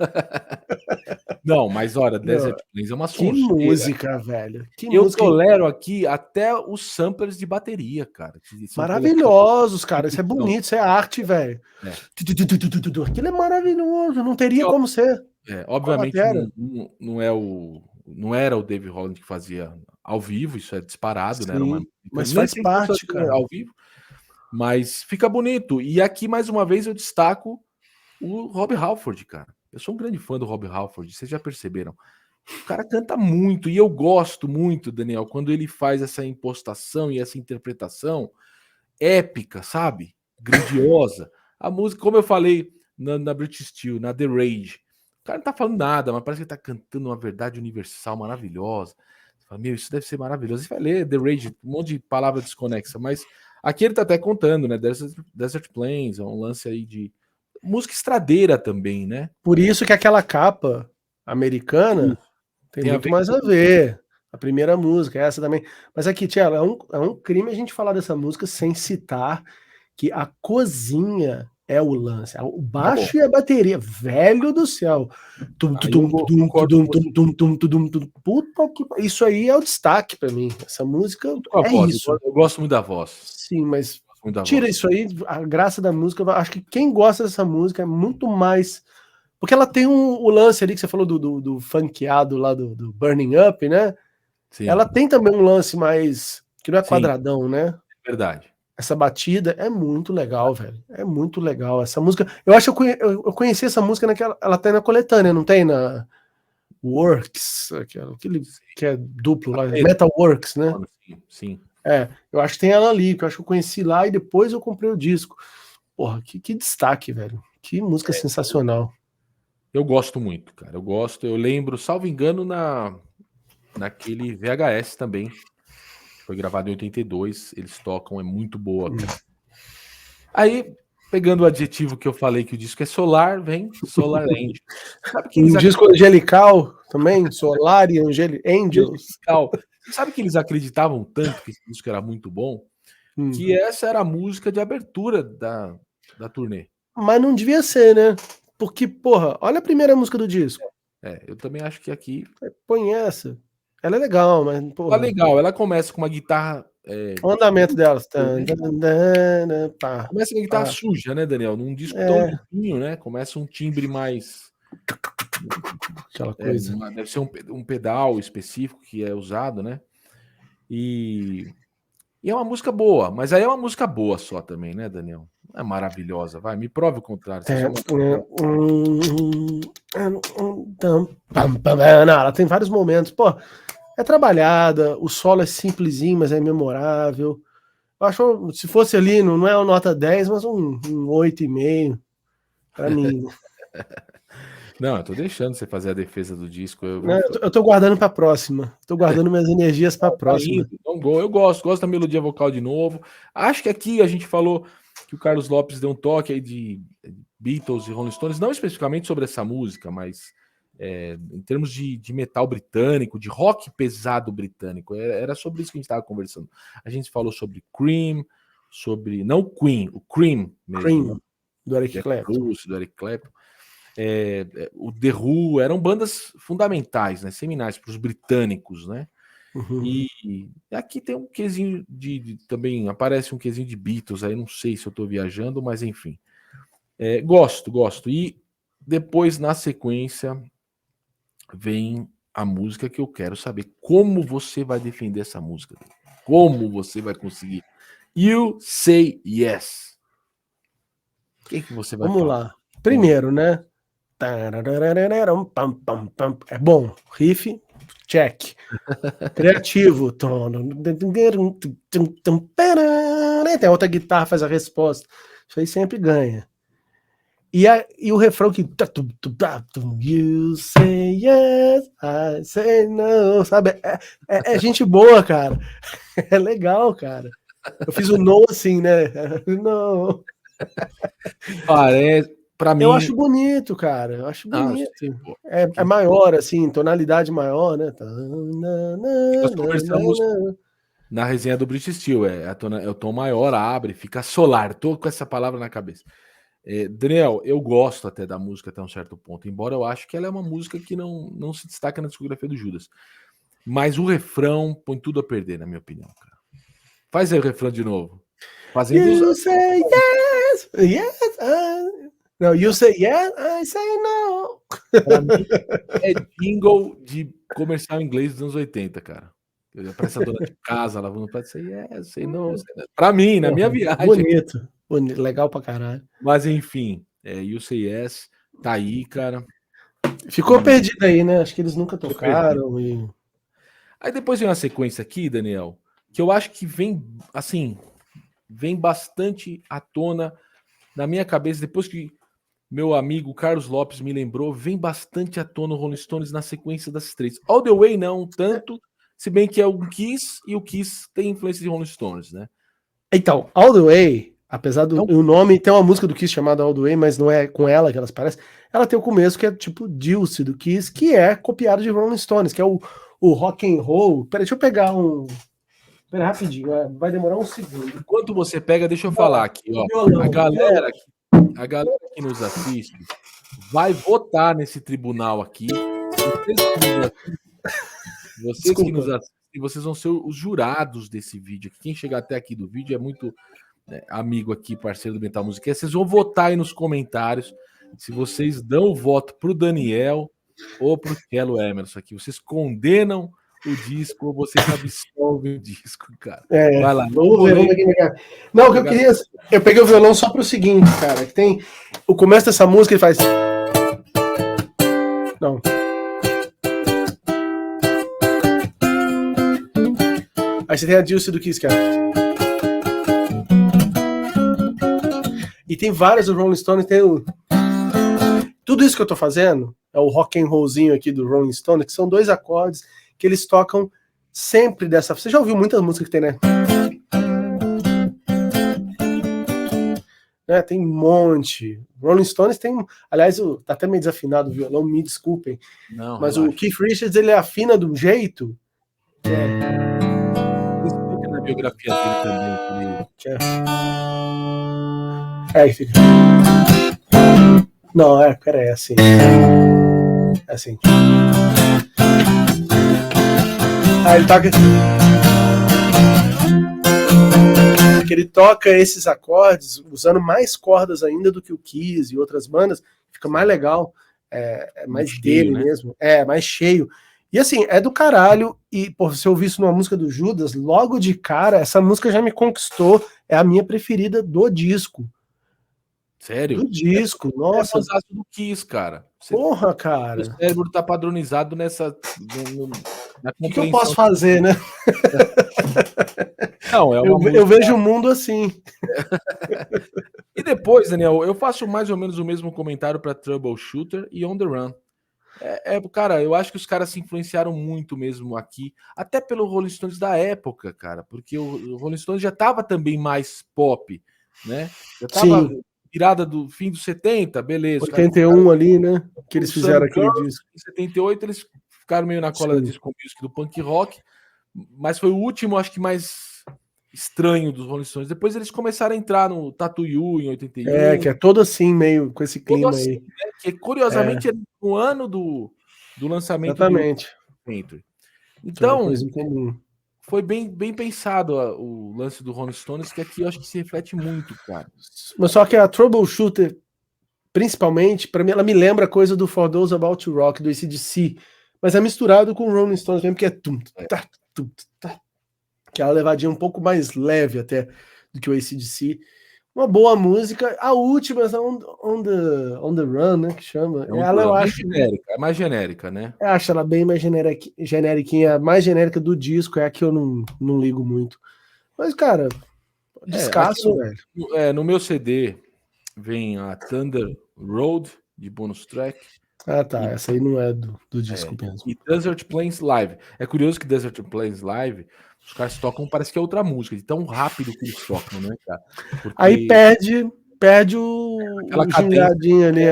Não, mas olha, Desert Plains é uma sonzeira. Que música, velho. Eu tolero aqui até os samplers de bateria, cara. Maravilhosos, cara. Isso é bonito, isso é arte, velho. Aquilo é maravilhoso, não teria como ser. Obviamente não era o Dave Holland que fazia ao vivo, isso é disparado, né? Era uma, mas faz parte, cara. Ao vivo. Mas fica bonito. E aqui, mais uma vez, eu destaco o Rob Halford, cara. Eu sou um grande fã do Rob Halford, vocês já perceberam. O cara canta muito, e eu gosto muito, Daniel, quando ele faz essa impostação e essa interpretação épica, sabe? Grandiosa. A música, como eu falei na British Steel, na The Rage, o cara não tá falando nada, mas parece que ele tá cantando uma verdade universal maravilhosa. Você fala, meu, isso deve ser maravilhoso. Você vai ler The Rage, um monte de palavra desconexa, mas aqui ele tá até contando, né? Desert Plains, é um lance aí de música estradeira também, né? Por isso que aquela capa americana tem muito mais a ver. A primeira música, essa também. Mas aqui, Tiago, é um crime a gente falar dessa música sem citar que a cozinha é o lance. O baixo e a bateria. Velho do céu. Puta que... Isso aí é o destaque pra mim. Essa música é isso. Eu gosto muito da voz. Sim, mas tira isso aí, a graça da música. Acho que quem gosta dessa música é muito mais... Porque ela tem o lance ali que você falou do funkeado lá do Burning Up, né? Sim. Ela tem também um lance mais... que não é quadradão, né? Verdade. Essa batida é muito legal, velho. É muito legal. Essa música... Eu acho que eu conheci essa música naquela... Ela tem na coletânea, não tem? Na Works, aquele que é duplo lá. Metal Works, né? Sim. Eu acho que tem ela ali, que eu acho que eu conheci lá e depois eu comprei o disco. porra, que destaque, velho. Que música sensacional. Eu gosto muito, cara. Eu gosto. Eu lembro, salvo engano, naquele VHS também. Foi gravado em 82. Eles tocam, é muito boa, cara. Aí, pegando o adjetivo que eu falei que o disco é solar, vem Solar Angels. Sabe que eles disco angelical também, Solar e Angels. Sabe que eles acreditavam tanto que esse disco era muito bom? Que essa era a música de abertura da turnê. Mas não devia ser, né? Porque, porra, olha a primeira música do disco. Eu também acho que aqui... Põe essa. Ela é legal, mas, porra... Tá legal, ela começa com uma guitarra... o andamento delas. Começa com a guitarra suja, né, Daniel? Num disco tão limpinho, né? Começa um timbre mais... Aquela coisa. Deve ser um pedal específico que é usado, né? E é uma música boa, mas aí é uma música boa só também, né, Daniel? É maravilhosa, vai, me prove o contrário. Ela tem vários momentos. Pô, é trabalhada, o solo é simplesinho, mas é memorável. Eu acho, se fosse ali, não é uma nota 10, mas um 8,5 pra mim. Não, eu tô deixando você fazer a defesa do disco. Eu tô guardando pra próxima. Tô guardando minhas energias pra próxima. Eu gosto da melodia vocal de novo. Acho que aqui a gente falou que o Carlos Lopes deu um toque aí de Beatles e Rolling Stones, não especificamente sobre essa música, mas em termos de metal britânico, de rock pesado britânico. Era sobre isso que a gente estava conversando. A gente falou sobre Cream, não Queen, o Cream mesmo. Cream, do Eric Clapton. Do Eric Clapton. O The Who eram bandas fundamentais, né, seminais para os britânicos, né? E aqui tem um quesinho também aparece um quesinho de Beatles, aí não sei se eu tô viajando, mas enfim. Gosto. E depois, na sequência, vem a música que eu quero saber como você vai defender essa música. Como você vai conseguir? You Say Yes. O que você vai falar? Vamos lá. Primeiro, né? É bom. Riff, check. Criativo. Tem outra guitarra, faz a resposta. Isso aí sempre ganha. E o refrão que... You say yes, I say no. Sabe? É gente boa, cara. É legal, cara. Eu fiz o no assim, né? No. Parece... Pra mim... Eu acho bonito, cara. Eu acho bonito. É maior, assim, tonalidade maior, né? Nós conversamos na resenha do British Steel. É o tom maior, abre, fica solar. Tô com essa palavra na cabeça. Daniel, eu gosto até da música até um certo ponto, embora eu acho que ela é uma música que não se destaca na discografia do Judas. Mas o refrão põe tudo a perder, na minha opinião, cara. Faz aí o refrão de novo. You say yes, yes, no, you say yes, I say no. Pra mim, é jingle de comercial inglês dos anos 80, cara. Pra essa dona de casa lavando pra say yes, say no. Pra mim, na minha viagem. Bonito, legal pra caralho. Mas enfim, You Say Yes tá aí, cara. Ficou perdido aí, né? Acho que eles nunca tocaram. Aí depois vem uma sequência aqui, Daniel, que eu acho que vem bastante à tona na minha cabeça, depois que meu amigo Carlos Lopes me lembrou, vem bastante à tona o Rolling Stones na sequência das três. All the Way não tanto, se bem que é o Kiss, e o Kiss tem influência de Rolling Stones, né? Então, All the Way, apesar do o nome, tem uma música do Kiss chamada All the Way, mas não é com ela que elas parecem. Ela tem o começo que é tipo Dulce do Kiss, que é copiado de Rolling Stones, que é o rock and roll. Peraí, deixa eu pegar Pera rapidinho, vai demorar um segundo. Enquanto você pega, deixa eu falar aqui, ó. A galera que nos assiste vai votar nesse tribunal aqui. Vocês que nos assistem, vocês vão ser os jurados desse vídeo. Quem chegar até aqui do vídeo é muito amigo aqui, parceiro do Metal Music. Vocês vão votar aí nos comentários se vocês dão o voto pro Daniel ou pro Cello Emerson aqui. Vocês condenam o disco ou vocês absolvem o disco, cara. Vai lá. Vamos ver. Não, o que eu queria... Eu peguei o violão só pro seguinte, cara, que tem... O começo dessa música ele faz... Não. Aí você tem a Dulce do Kiss, cara. E tem várias do Rolling Stones, tem o... Tudo isso que eu tô fazendo é o rock and rollzinho aqui do Rolling Stone, que são 2 acordes que eles tocam sempre dessa... Você já ouviu muitas músicas que tem, né? Tem um monte. Rolling Stones tem... Aliás, tá até meio desafinado o violão, me desculpem. Não, mas relaxa. O Keith Richards, ele afina de um jeito... Explica na biografia dele também. Fica... Não, pera aí, assim. É assim. Ele toca... Que ele toca esses acordes usando mais cordas ainda do que o Kiss e outras bandas, fica mais legal, é mais cheio, dele, né? mesmo, mais cheio. E assim, é do caralho, e pô, se eu ouvir isso numa música do Judas, logo de cara, essa música já me conquistou, é a minha preferida do disco. Sério? Do disco, nossa. É fãzaço do Kiss, cara. Porra, cara. O cérebro tá padronizado nessa... O que eu posso fazer, né? Não, é uma eu vejo o mundo assim. E depois, Daniel, eu faço mais ou menos o mesmo comentário para Troubleshooter e On The Run. Cara, eu acho que os caras se influenciaram muito mesmo aqui, até pelo Rolling Stones da época, cara, porque o Rolling Stones já tava também mais pop, né? Já tava virada do fim dos 70, beleza. 81 ali, né? Que eles fizeram aquele disco. Em 78 eles ficaram meio na cola da disco music do punk rock, mas foi o último, acho que mais estranho dos Rolling Stones. Depois eles começaram a entrar no Tattoo You em 81. Que é todo assim, meio com esse clima assim, aí. Né? Que curiosamente é no ano do lançamento. Exatamente. Do Entry. Então, comum. Foi bem pensado o lance do Rolling Stones, que aqui eu acho que se reflete muito, cara. Mas só que a Troubleshooter, principalmente, para mim, ela me lembra a coisa do For Those About to Rock, do AC/DC, mas é misturado com o Rolling Stones mesmo, que é que é uma levadinha um pouco mais leve até do que o AC/DC. Uma boa música. A última, on the Run, né, que chama. Ela eu acho genérica, é mais genérica, né? Eu acho ela bem mais generiquinha, a mais genérica do disco, é a que eu não ligo muito. Mas, cara, descasso, velho. No meu CD vem a Thunder Road, de bônus track. Ah, tá. Essa aí não é do disco mesmo. E Desert Plains Live. É curioso que Desert Plains Live, os caras tocam, parece que é outra música, de tão rápido que eles tocam, né, cara? Porque aí perde o gingadinho ali,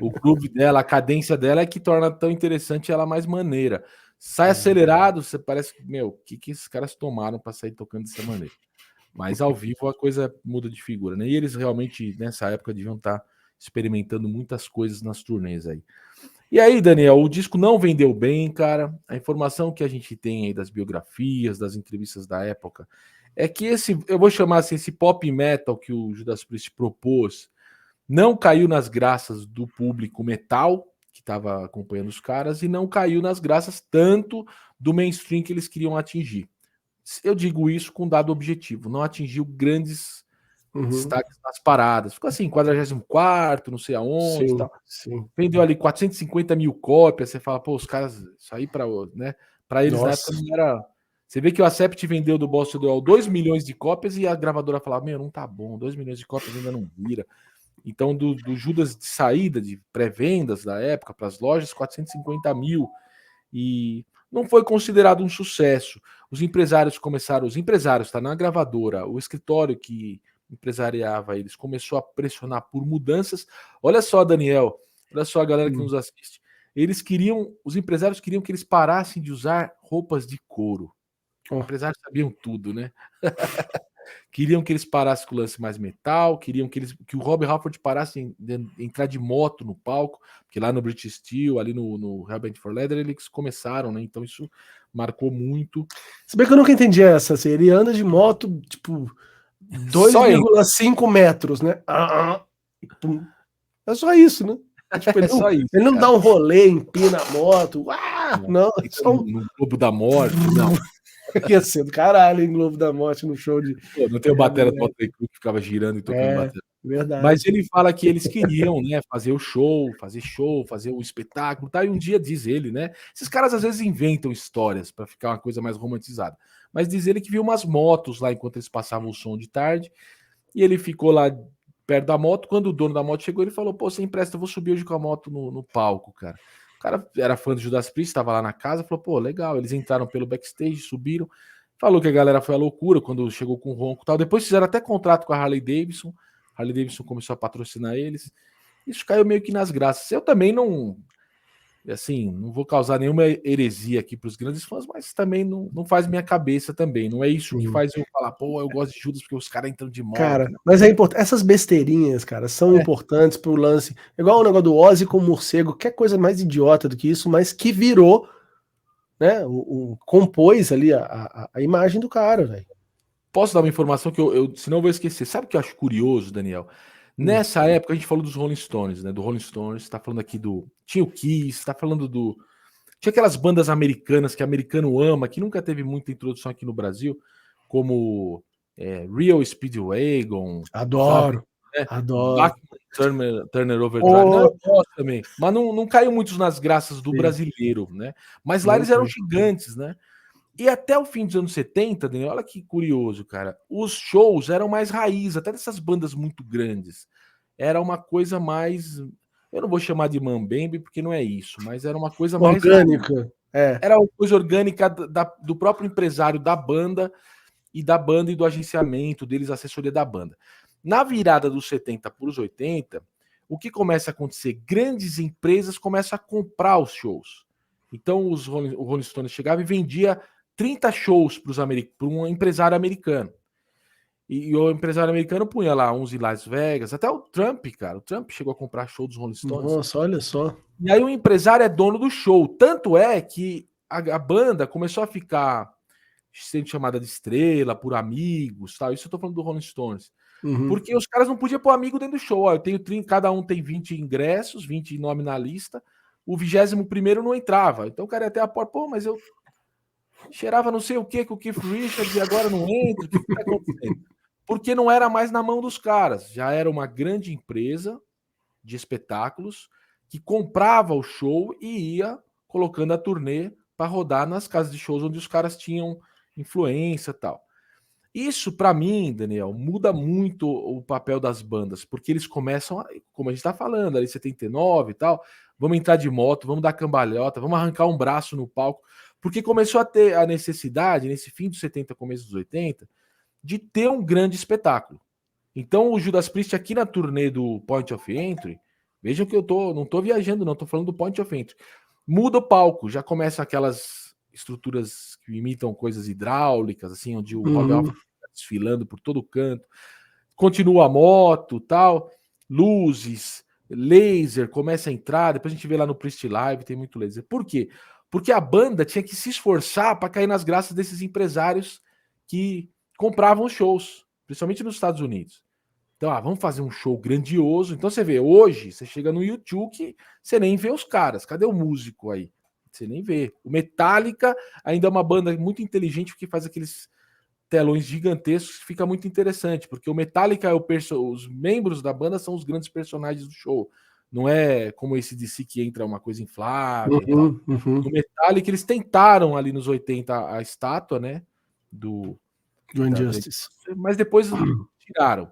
O groove dela, a cadência dela é que torna tão interessante ela mais maneira. Sai acelerado, você parece que, o que esses caras tomaram para sair tocando dessa maneira? Mas ao vivo a coisa muda de figura, né? E eles realmente, nessa época, deviam estar experimentando muitas coisas nas turnês aí. E aí, Daniel, o disco não vendeu bem, cara. A informação que a gente tem aí das biografias, das entrevistas da época, é que eu vou chamar assim, esse pop metal que o Judas Priest propôs, não caiu nas graças do público metal, que estava acompanhando os caras, e não caiu nas graças tanto do mainstream que eles queriam atingir. Eu digo isso com dado objetivo, não atingiu grandes destaques nas paradas. Ficou assim, 44º, não sei aonde. Sim. Vendeu ali 450 mil cópias, você fala, pô, os caras, isso aí para eles na época não era... Você vê que o Acept vendeu do Boss Duel 2 milhões de cópias e a gravadora falava, não tá bom, 2 milhões de cópias ainda não vira. Então, do Judas de saída, de pré-vendas da época para as lojas, 450 mil. E não foi considerado um sucesso. Os empresários, tá na gravadora, o escritório que empresariava eles começou a pressionar por mudanças. Olha só, Daniel, olha só a galera que nos assiste. Os empresários queriam que eles parassem de usar roupas de couro. Os empresários sabiam tudo, né? Queriam que eles parassem com o lance mais metal, queriam que o Rob Halford parasse de entrar de moto no palco, porque lá no British Steel, ali no Hellbent for Leather, eles começaram, né? Então isso marcou muito. Se bem que eu nunca entendi essa, assim, ele anda de moto, tipo, 2,5 metros, né? É só isso, né? Tipo, ele não dá um rolê, empina a moto. Não, no Globo da Morte, não. Ia ser do caralho, em Globo da Morte, no show de... Pô, não tem o batera do Motley Crue que ficava girando e tocando batera. Verdade. Mas ele fala que eles queriam, né, fazer o espetáculo, tá? E um dia diz ele, né? Esses caras às vezes inventam histórias para ficar uma coisa mais romantizada. Mas diz ele que viu umas motos lá enquanto eles passavam o som de tarde, e ele ficou lá perto da moto. Quando o dono da moto chegou, ele falou: pô, você empresta, eu vou subir hoje com a moto no palco, cara. O cara era fã do Judas Priest, estava lá na casa, falou: pô, legal. Eles entraram pelo backstage, subiram. Falou que a galera foi à loucura quando chegou com o ronco e tal. Depois fizeram até contrato com a Harley Davidson. A Harley Davidson começou a patrocinar eles. Isso caiu meio que nas graças. Eu também não. Assim, não vou causar nenhuma heresia aqui para os grandes fãs, mas também não faz minha cabeça também. Não é isso que faz eu falar, pô, eu gosto de Judas porque os caras entram de moto. Cara, mas é importante. Essas besteirinhas, cara, são importantes pro lance. Igual o negócio do Ozzy com o morcego, que é coisa mais idiota do que isso, mas que virou, né? Compôs ali a imagem do cara, velho. Posso dar uma informação que senão eu vou esquecer. Sabe o que eu acho curioso, Daniel? Nessa época a gente falou dos Rolling Stones, né? Do Rolling Stones, tá falando aqui do. Tinha o Kiss, tá falando do. Tinha aquelas bandas americanas que americano ama, que nunca teve muita introdução aqui no Brasil, como Real Speedwagon. Adoro. Sabe? Adoro. Turner Overdrive. Não, eu gosto também. Mas não caiu muito nas graças do brasileiro, né? Mas lá eles eram gigantes, né? E até o fim dos anos 70, Daniel, olha que curioso, cara. Os shows eram mais raiz, até dessas bandas muito grandes. Era uma coisa mais. Eu não vou chamar de mambembe, porque não é isso, mas era uma coisa mais. Orgânica. Era uma coisa orgânica do próprio empresário da banda e do agenciamento deles, a assessoria da banda. Na virada dos 70 para os 80, o que começa a acontecer? Grandes empresas começam a comprar os shows. Então o Rolling Stones chegava e vendia 30 shows para um empresário americano. E o empresário americano punha lá uns em Las Vegas, até o Trump, cara. O Trump chegou a comprar show dos Rolling Stones. Nossa, olha só. E aí o empresário é dono do show. Tanto é que a banda começou a ficar sendo chamada de estrela por amigos, tal. Isso eu tô falando do Rolling Stones. Porque os caras não podiam pôr amigo dentro do show. Ó, eu tenho 30, cada um tem 20 ingressos, 20 nome na lista. O 21º não entrava. Então o cara ia até a porta, pô, mas eu cheirava não sei o que com o Keith Richards e agora não entra. O que tá acontecendo? Porque não era mais na mão dos caras. Já era uma grande empresa de espetáculos que comprava o show e ia colocando a turnê para rodar nas casas de shows onde os caras tinham influência e tal. Isso, para mim, Daniel, muda muito o papel das bandas, porque eles começam, como a gente está falando, ali 79 e tal, vamos entrar de moto, vamos dar cambalhota, vamos arrancar um braço no palco, porque começou a ter a necessidade, nesse fim dos 70, começo dos 80, de ter um grande espetáculo. Então, o Judas Priest aqui na turnê do Point of Entry, vejam que não tô viajando, não, tô falando do Point of Entry. Muda o palco, já começam aquelas estruturas que imitam coisas hidráulicas, assim, onde o Rob Halford está desfilando por todo canto. Continua a moto, tal, luzes, laser, começa a entrar, depois a gente vê lá no Priest Live, tem muito laser. Por quê? Porque a banda tinha que se esforçar para cair nas graças desses empresários que compravam shows, principalmente nos Estados Unidos. Então, vamos fazer um show grandioso. Então você vê, hoje, você chega no YouTube que você nem vê os caras. Cadê o músico aí? Você nem vê. O Metallica ainda é uma banda muito inteligente que faz aqueles telões gigantescos, que fica muito interessante, porque o Metallica é os membros da banda são os grandes personagens do show. Não é como esse DC que entra uma coisa inflável e tal. No Metallica, eles tentaram ali nos 80 a estátua, né? Do Injustice. Mas depois tiraram.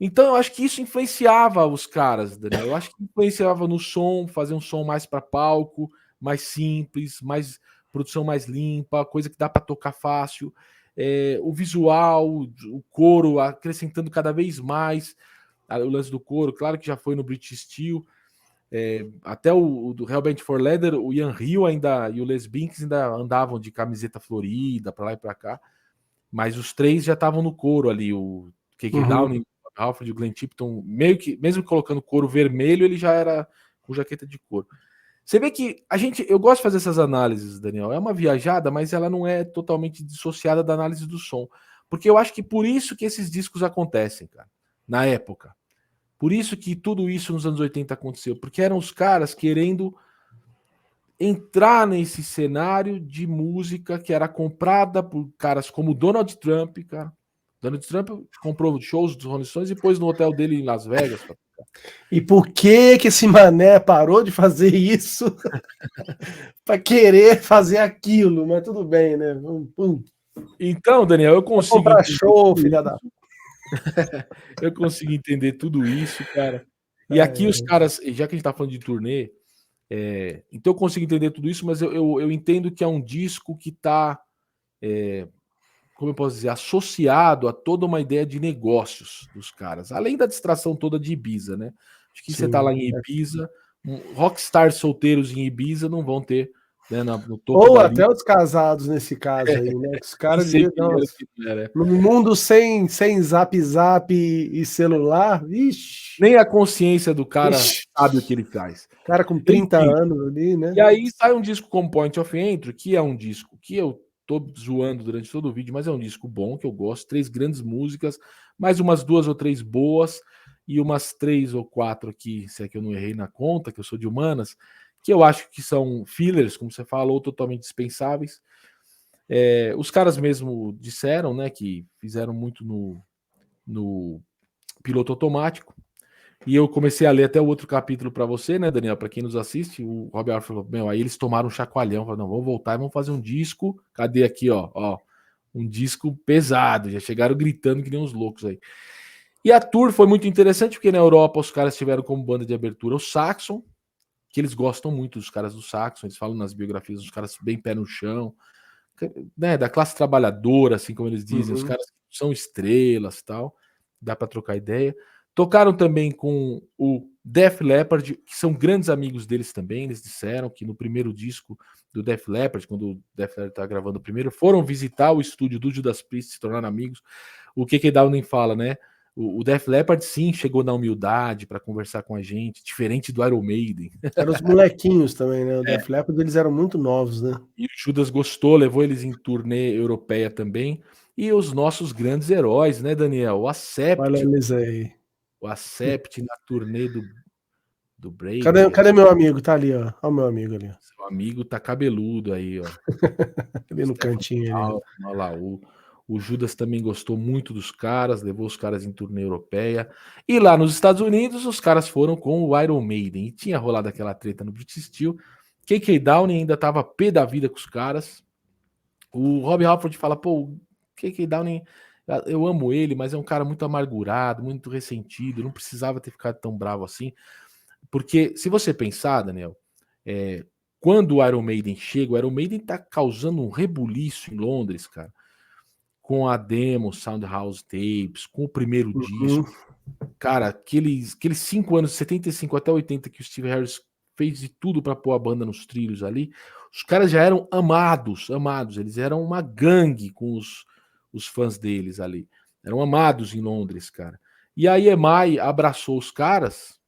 Então, eu acho que isso influenciava os caras, Daniel. Eu acho que influenciava no som, fazer um som mais para palco, mais simples, mais produção mais limpa, coisa que dá para tocar fácil. O visual, o coro acrescentando cada vez mais o lance do coro. Claro que já foi no British Steel. Até o do Hellbent for Leather, o Ian Hill ainda e o Les Binks ainda andavam de camiseta florida para lá e para cá. Mas os três já estavam no coro ali. O KK Downing, Alfred e o Glenn Tipton, mesmo colocando couro vermelho, ele já era com jaqueta de couro. Você vê que eu gosto de fazer essas análises, Daniel. É uma viajada, mas ela não é totalmente dissociada da análise do som. Porque eu acho que por isso que esses discos acontecem, cara, na época. Por isso que tudo isso nos anos 80 aconteceu. Porque eram os caras querendo entrar nesse cenário de música que era comprada por caras como Donald Trump, cara. Donald Trump comprou shows dos Rolling Stones e pôs no hotel dele em Las Vegas. E por que esse mané parou de fazer isso para querer fazer aquilo? Mas tudo bem, né? Então, Daniel, eu consigo comprar show, filha da... Eu consigo entender tudo isso, cara. E aqui os caras, já que a gente tá falando de turnê, então eu consigo entender tudo isso, mas eu entendo que é um disco que tá, como eu posso dizer, associado a toda uma ideia de negócios dos caras, além da distração toda de Ibiza, né? Acho que você tá Sim. lá em Ibiza, rockstars solteiros em Ibiza não vão ter, né, no topo Ou da até lista. os casados nesse caso aí, né? Que os Nem caras sei deviam quem dar era umas... que não era. Num mundo sem zap zap e celular, ixi, Nem a consciência do cara ixi, sabe o que ele faz. cara com 30 Enfim, anos ali, né? e aí sai um disco como Point of Entry, que é um disco que eu tô zoando durante todo o vídeo, mas é um disco bom, que eu gosto. 3 grandes músicas, mais umas 2 ou 3 boas, e umas 3 ou 4 aqui, se é que eu não errei na conta, que eu sou de humanas, que eu acho que são fillers, como você falou, totalmente dispensáveis. Os caras mesmo disseram, né, que fizeram muito no piloto automático. E eu comecei a ler até o outro capítulo para você, né, Daniel? Para quem nos assiste, o Rob Alford falou: Meu, aí eles tomaram um chacoalhão. Falaram: Não, vamos voltar e vamos fazer um disco. Cadê aqui, ó? Um disco pesado. Já chegaram gritando que nem uns loucos aí. E a tour foi muito interessante, porque na Europa os caras tiveram como banda de abertura o Saxon, que eles gostam muito dos caras do Saxon. Eles falam nas biografias dos caras bem pé no chão, né, da classe trabalhadora, assim como eles dizem, os Uhum. caras são estrelas, tal, dá para trocar ideia. Tocaram também com o Def Leppard, que são grandes amigos deles também. Eles disseram que no primeiro disco do Def Leppard, quando o Def Leppard estava gravando o primeiro, foram visitar o estúdio do Judas Priest, se tornaram amigos. O que Downing fala, né? O Def Leppard sim chegou na humildade para conversar com a gente, diferente do Iron Maiden. Eram os molequinhos também, né? O Def Leppard, eles eram muito novos, né? E o Judas gostou, levou eles em turnê europeia também. E os nossos grandes heróis, né, Daniel? Olha eles aí. O Acept na turnê do Cadê, Breaker. cadê meu amigo? Tá ali, ó. Olha o meu amigo ali, ó. Seu amigo tá cabeludo aí, ó. Ali no Stefan cantinho ali, ó. Malm, olha lá, o Judas também gostou muito dos caras, levou os caras em turnê europeia. E lá nos Estados Unidos, os caras foram com o Iron Maiden. E tinha rolado aquela treta no British Steel. KK Downing ainda tava pé da vida com os caras. O Rob Halford fala, pô, o KK Downing, eu amo ele, mas é um cara muito amargurado, muito ressentido, não precisava ter ficado tão bravo assim. Porque se você pensar, Daniel, é, quando o Iron Maiden chega, o Iron Maiden tá causando um rebuliço em Londres, cara, com a demo Soundhouse Tapes, com o primeiro Uhum. disco. Cara, aqueles 5 anos, 75 até 80, que o Steve Harris fez de tudo para pôr a banda nos trilhos ali, os caras já eram amados, eles eram uma gangue com os fãs deles ali. Eram amados em Londres, cara. E a EMI abraçou os caras,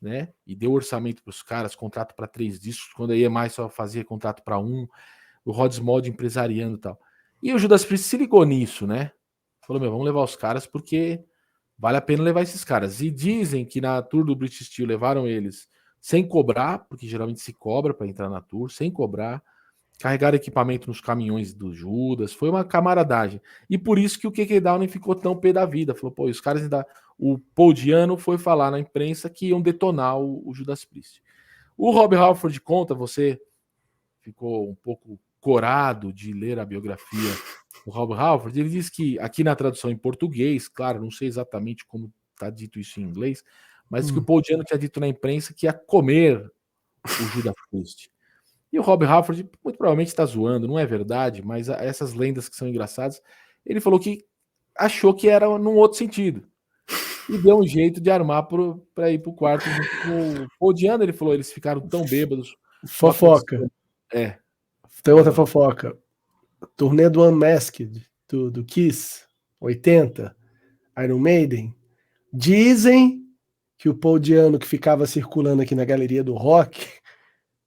né? E deu orçamento para os caras, contrato para 3 discos, quando a EMI só fazia contrato para um, o Rod Smallwood empresariando e tal. E o Judas Priest se ligou nisso, né? Falou: Meu, vamos levar os caras porque vale a pena levar esses caras. E dizem que na tour do British Steel levaram eles sem cobrar, porque geralmente se cobra para entrar na tour, sem cobrar. Carregaram equipamento nos caminhões do Judas. Foi uma camaradagem. E por isso que o KK Downing ficou tão pé da vida. Falou, pô, os caras ainda. O Paul Diano foi falar na imprensa que iam detonar o Judas Priest. O Rob Halford conta, você ficou um pouco corado de ler a biografia do Rob Halford. Ele diz que aqui na tradução em português, claro, não sei exatamente como está dito isso em inglês, mas que o Paul Diano tinha dito na imprensa que ia comer o Judas Priest. E o Rob Halford muito provavelmente está zoando, não é verdade, mas essas lendas que são engraçadas, ele falou que achou que era num outro sentido. E deu um jeito de armar para ir pro quarto junto com o Paul Diano. Ele falou, eles ficaram tão bêbados, não Fofoca. aconteceu. Tem outra Fala, Daniel. fofoca. Turnê do Unmasked, do Kiss, 80, Iron Maiden. Dizem que o Paul Diano, que ficava circulando aqui na galeria do rock,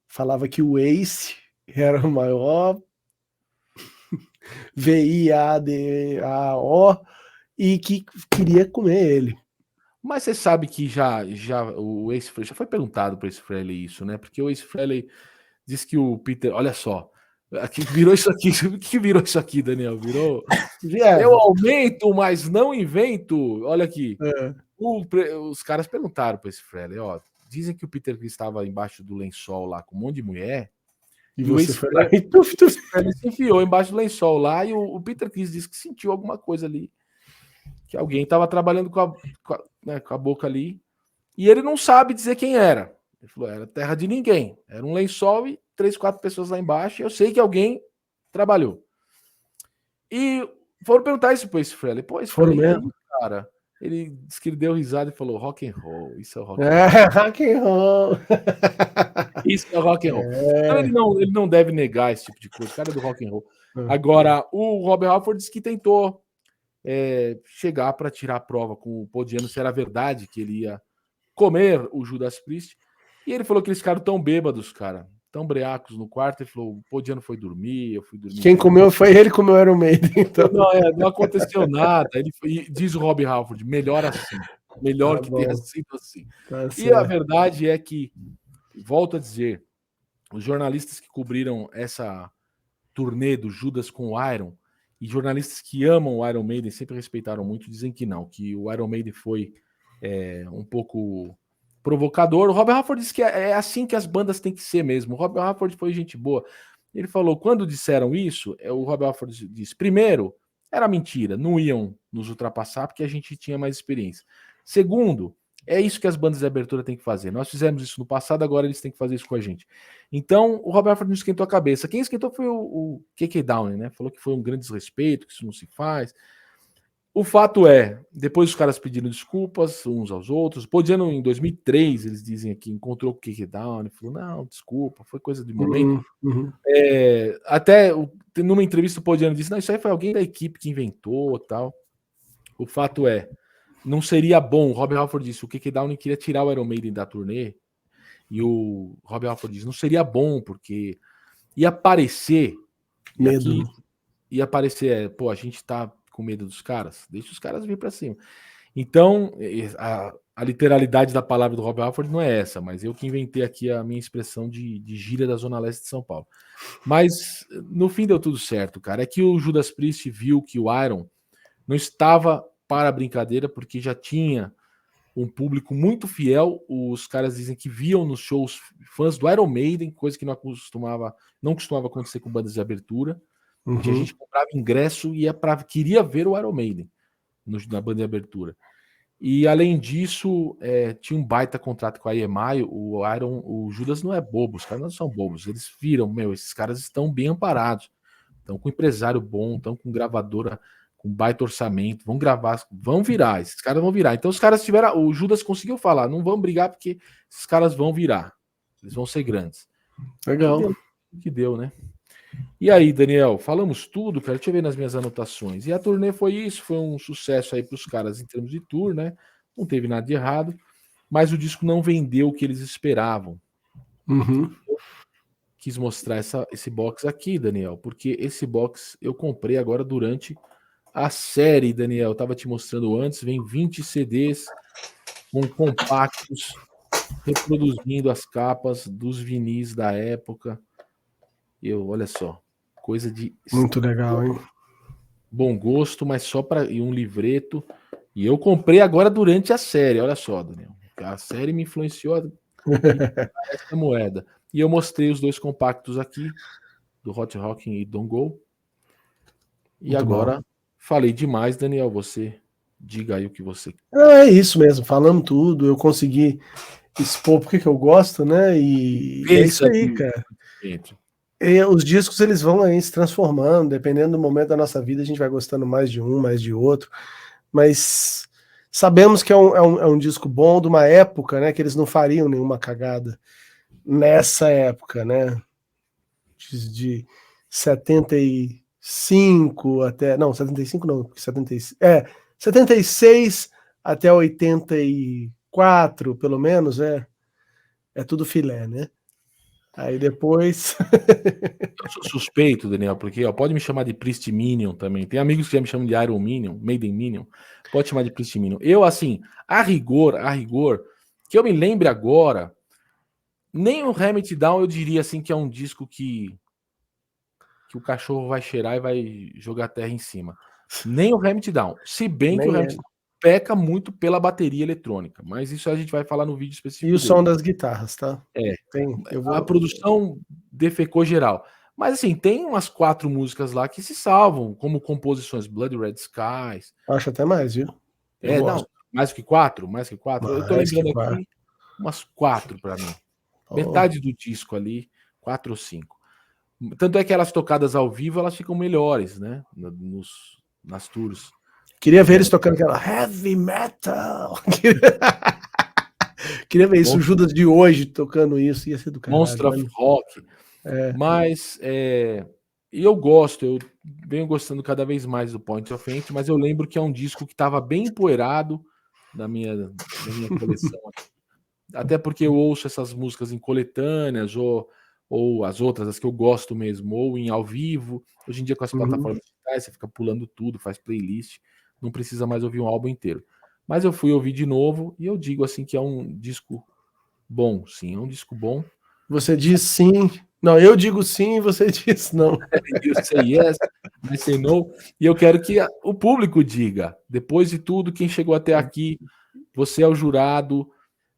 falava que o Ace era o maior VIADAO e que queria comer ele. Mas você sabe que já o Ace Frehley, já foi perguntado para o Ace Frehley isso, né? Porque o Ace Frehley disse que o Peter, olha só, aqui virou isso aqui, o que virou isso aqui, Daniel? Virou, eu aumento, mas não invento. Olha aqui, os caras perguntaram para esse Frehley, ó, dizem que o Peter Chris estava embaixo do lençol lá com um monte de mulher, E o você Ace foi lá e tuf, tuf. Frehley se enfiou embaixo do lençol lá e o Peter Chris disse que sentiu alguma coisa ali que alguém estava trabalhando com a boca ali, e ele não sabe dizer quem era. Ele falou, era terra de ninguém. Era um lençol e 3, 4 pessoas lá embaixo, e eu sei que alguém trabalhou. E foram perguntar isso pro Ace Frehley. Pô, Ace Frehley, e aí, cara? Ele disse que ele deu risada e falou, rock and roll, isso é o rock and roll. Rock and roll. Isso é o rock and roll. Então ele não deve negar esse tipo de coisa, o cara é do rock and roll. Agora, o Rob Halford disse que tentou chegar para tirar a prova com o Podiano se era verdade que ele ia comer o Judas Priest. E ele falou que eles ficaram tão bêbados, cara, tão breacos no quarto, ele falou, o Podiano foi dormir, eu fui dormir. Quem comeu foi ele, comeu Iron Maiden, então. Não aconteceu nada. Diz o Rob Halford, melhor assim. Melhor que tenha sido assim. E a verdade é que, volto a dizer, os jornalistas que cobriram essa turnê do Judas com o Iron, e jornalistas que amam o Iron Maiden sempre respeitaram muito, dizem que não, que o Iron Maiden foi um pouco provocador. O Rob Halford disse que é assim que as bandas têm que ser mesmo. O Rob Halford foi gente boa. Ele falou, quando disseram isso, o Rob Halford disse, primeiro, era mentira, não iam nos ultrapassar porque a gente tinha mais experiência. Segundo, é isso que as bandas de abertura têm que fazer. Nós fizemos isso no passado, agora eles têm que fazer isso com a gente. Então, o Rob Halford não esquentou a cabeça. Quem esquentou foi o KK Downing, né? Falou que foi um grande desrespeito, que isso não se faz. O fato é, depois os caras pediram desculpas uns aos outros. Podiano, em 2003, eles dizem aqui, encontrou com o KK Downing, falou, não, desculpa, foi coisa de momento. Até numa entrevista o Podiano disse, não, isso aí foi alguém da equipe que inventou tal. O fato é, não seria bom, o Rob Halford disse, o KK Downing queria tirar o Iron Maiden da turnê, e o Rob Halford disse, não seria bom, porque ia aparecer, medo. Ia aparecer, pô, a gente tá com medo dos caras, deixa os caras vir para cima. Então, a literalidade da palavra do Rob Halford não é essa, mas eu que inventei aqui a minha expressão de gíria da Zona Leste de São Paulo. Mas, no fim, deu tudo certo, cara. É que o Judas Priest viu que o Iron não estava para a brincadeira, porque já tinha um público muito fiel. Os caras dizem que viam nos shows fãs do Iron Maiden, coisa que não costumava acontecer com bandas de abertura. A gente comprava ingresso e queria ver o Iron Maiden na banda de abertura. E além disso, tinha um baita contrato com a EMI. O Judas não é bobo, os caras não são bobos. Eles viram, esses caras estão bem amparados, estão com empresário bom, estão com gravadora com baita orçamento, vão gravar, vão virar, esses caras vão virar. Então os caras tiveram, o Judas conseguiu falar, não vão brigar porque esses caras vão virar, eles vão ser grandes. Legal. Que deu, né? E aí, Daniel, falamos tudo, cara, deixa eu ver nas minhas anotações. E a turnê foi isso, foi um sucesso aí para os caras em termos de tour, né? Não teve nada de errado, mas o disco não vendeu o que eles esperavam. Quis mostrar esse box aqui, Daniel, porque esse box eu comprei agora durante a série, Daniel, eu tava te mostrando antes, vem 20 CDs com compactos reproduzindo as capas dos vinis da época. Olha só, coisa de muito legal, hein? Bom gosto, mas só para um livreto. E eu comprei agora durante a série, olha só, Daniel. A série me influenciou essa moeda. E eu mostrei os dois compactos aqui, do Hot Rocking e Don't Go. E muito agora... bom. Falei demais, Daniel, você diga aí o que você... É isso mesmo, falamos tudo, eu consegui expor porque que eu gosto, né, e é isso aí, cara. E os discos, eles vão aí se transformando, dependendo do momento da nossa vida, a gente vai gostando mais de um, mais de outro, mas sabemos que é um disco bom de uma época, né, que eles não fariam nenhuma cagada nessa época, né, de 75 até... Não, 75 não, 76 até 84, pelo menos, é tudo filé, né? Aí depois... Eu sou suspeito, Daniel, porque pode me chamar de Priest Minion também. Tem amigos que já me chamam de Iron Minion, Maiden Minion. Pode chamar de Priest Minion. Eu, assim, a rigor, que eu me lembre agora, nem o Hammer It Down eu diria assim que é um disco que o cachorro vai cheirar e vai jogar terra em cima. Nem o Hammer It Down. Se bem que o Hammer It Down peca muito pela bateria eletrônica, mas isso a gente vai falar no vídeo específico. E o som das guitarras, tá? A produção defecou geral. Mas assim, tem umas 4 músicas lá que se salvam, como composições Blood Red Skies. Acho até mais, viu? Eu Não, gosto. mais que 4? Mais que 4? Eu tô Mais que lembrando 4. aqui, umas 4 para mim. Oh. Metade do disco ali, 4 ou 5. Tanto é que elas tocadas ao vivo, elas ficam melhores, né? Nas tours. Queria ver eles tocando aquela heavy metal. Queria ver isso, o Judas de hoje tocando isso, ia ser do caralho. Monster of Rock. Mas, e eu gosto, eu venho gostando cada vez mais do Point of Entry, mas eu lembro que é um disco que estava bem empoeirado na minha coleção. Até porque eu ouço essas músicas em coletâneas, ou as outras, as que eu gosto mesmo, ou em ao vivo. Hoje em dia, com as plataformas digitais, você fica pulando tudo, faz playlist, não precisa mais ouvir um álbum inteiro. Mas eu fui ouvir de novo e eu digo assim que é um disco bom, sim, é um disco bom. Você diz sim. Não, eu digo sim e você diz não. You say yes, I say no. E eu quero que o público diga, depois de tudo, quem chegou até aqui, você é o jurado.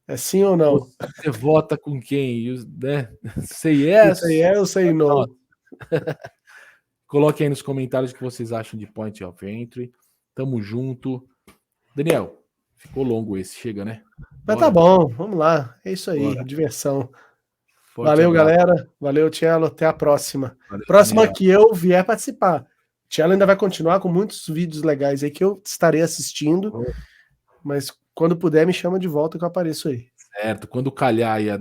É sim ou não? Você vota com quem? Né? Say yes. Say yes ou say no? Coloquem aí nos comentários o que vocês acham de Point of Entry. Tamo junto. Daniel, ficou longo esse, chega, né? Mas tá bom, vamos lá. É isso aí, Bora. diversão. Forte Valeu, abraço. galera. Valeu, Tchelo. Até a próxima. Valeu, Próxima Daniel. que eu vier participar. Tchelo ainda vai continuar com muitos vídeos legais aí que eu estarei assistindo. Mas quando puder, me chama de volta que eu apareço aí. Certo, quando calhar aí as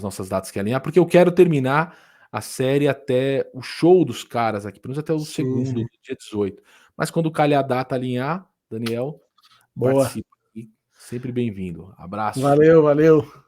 nossas datas que alinhar, porque eu quero terminar a série até o show dos caras aqui, pelo menos até o segundo, dia 18. Mas quando calhar a data alinhar, Daniel, boa. participa aqui. Sempre bem-vindo. Abraço. Valeu, valeu.